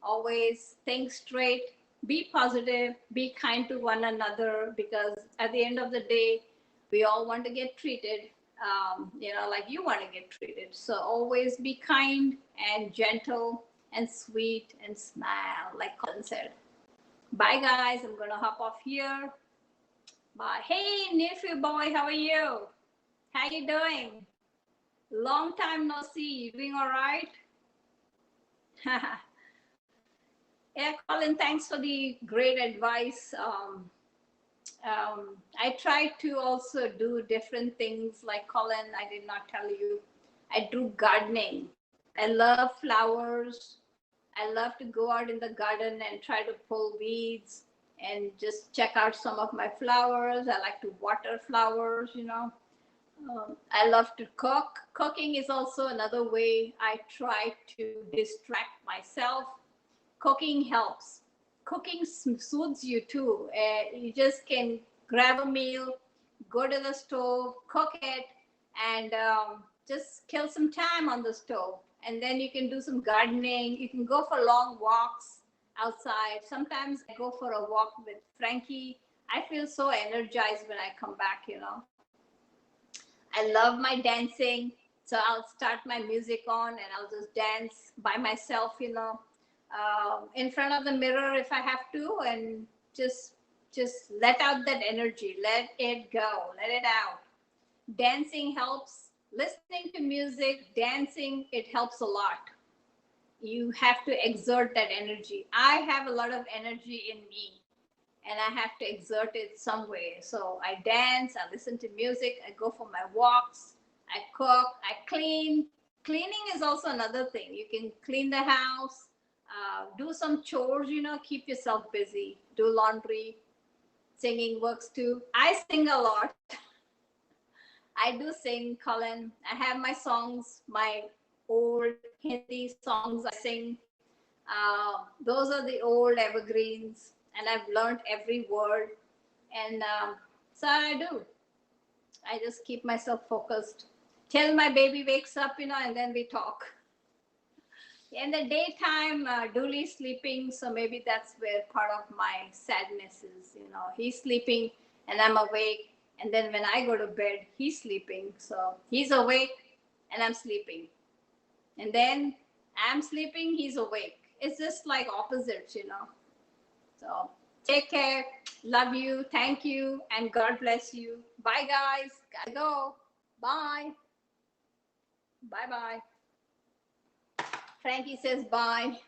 always think straight, be positive, be kind to one another, because at the end of the day, we all want to get treated, like you want to get treated. So always be kind and gentle and sweet and smile, like Colin said. Bye, guys. I'm going to hop off here. Bye. Hey, nephew boy, how are you? How you doing? Long time no see. You doing all right? Yeah, Colin, thanks for the great advice. I try to also do different things. Like Colin, I did not tell you, I do gardening. I love flowers. I love to go out in the garden and try to pull weeds and just check out some of my flowers. I like to water flowers. I love to cook. Cooking is also another way I try to distract myself. Cooking helps. Cooking soothes you too. You just can grab a meal, go to the stove, cook it, and just kill some time on the stove. And then you can do some gardening. You can go for long walks outside. Sometimes I go for a walk with Frankie. I feel so energized when I come back. I love my dancing. So I'll start my music on and I'll just dance by myself, in front of the mirror if I have to, and just let out that energy. Let it go. Let it out. Dancing helps. Listening to music, dancing, it helps a lot. You have to exert that energy. I have a lot of energy in me and I have to exert it some way. So I dance, I listen to music, I go for my walks, I cook, I clean. Cleaning is also another thing. You can clean the house, do some chores, keep yourself busy, do laundry. Singing works too. I sing a lot. I do sing, Colin. I have my songs, my old Hindi songs I sing. Those are the old evergreens, and I've learned every word. And so I do. I just keep myself focused till my baby wakes up, and then we talk. In the daytime, Dooley sleeping, so maybe that's where part of my sadness is. He's sleeping and I'm awake, and then when I go to bed, he's sleeping. So he's awake and I'm sleeping, and then I'm sleeping, he's awake. It's just like opposites. So take care, love you, thank you, and God bless you. Bye, guys. Gotta go. Bye. Bye. Frankie says bye.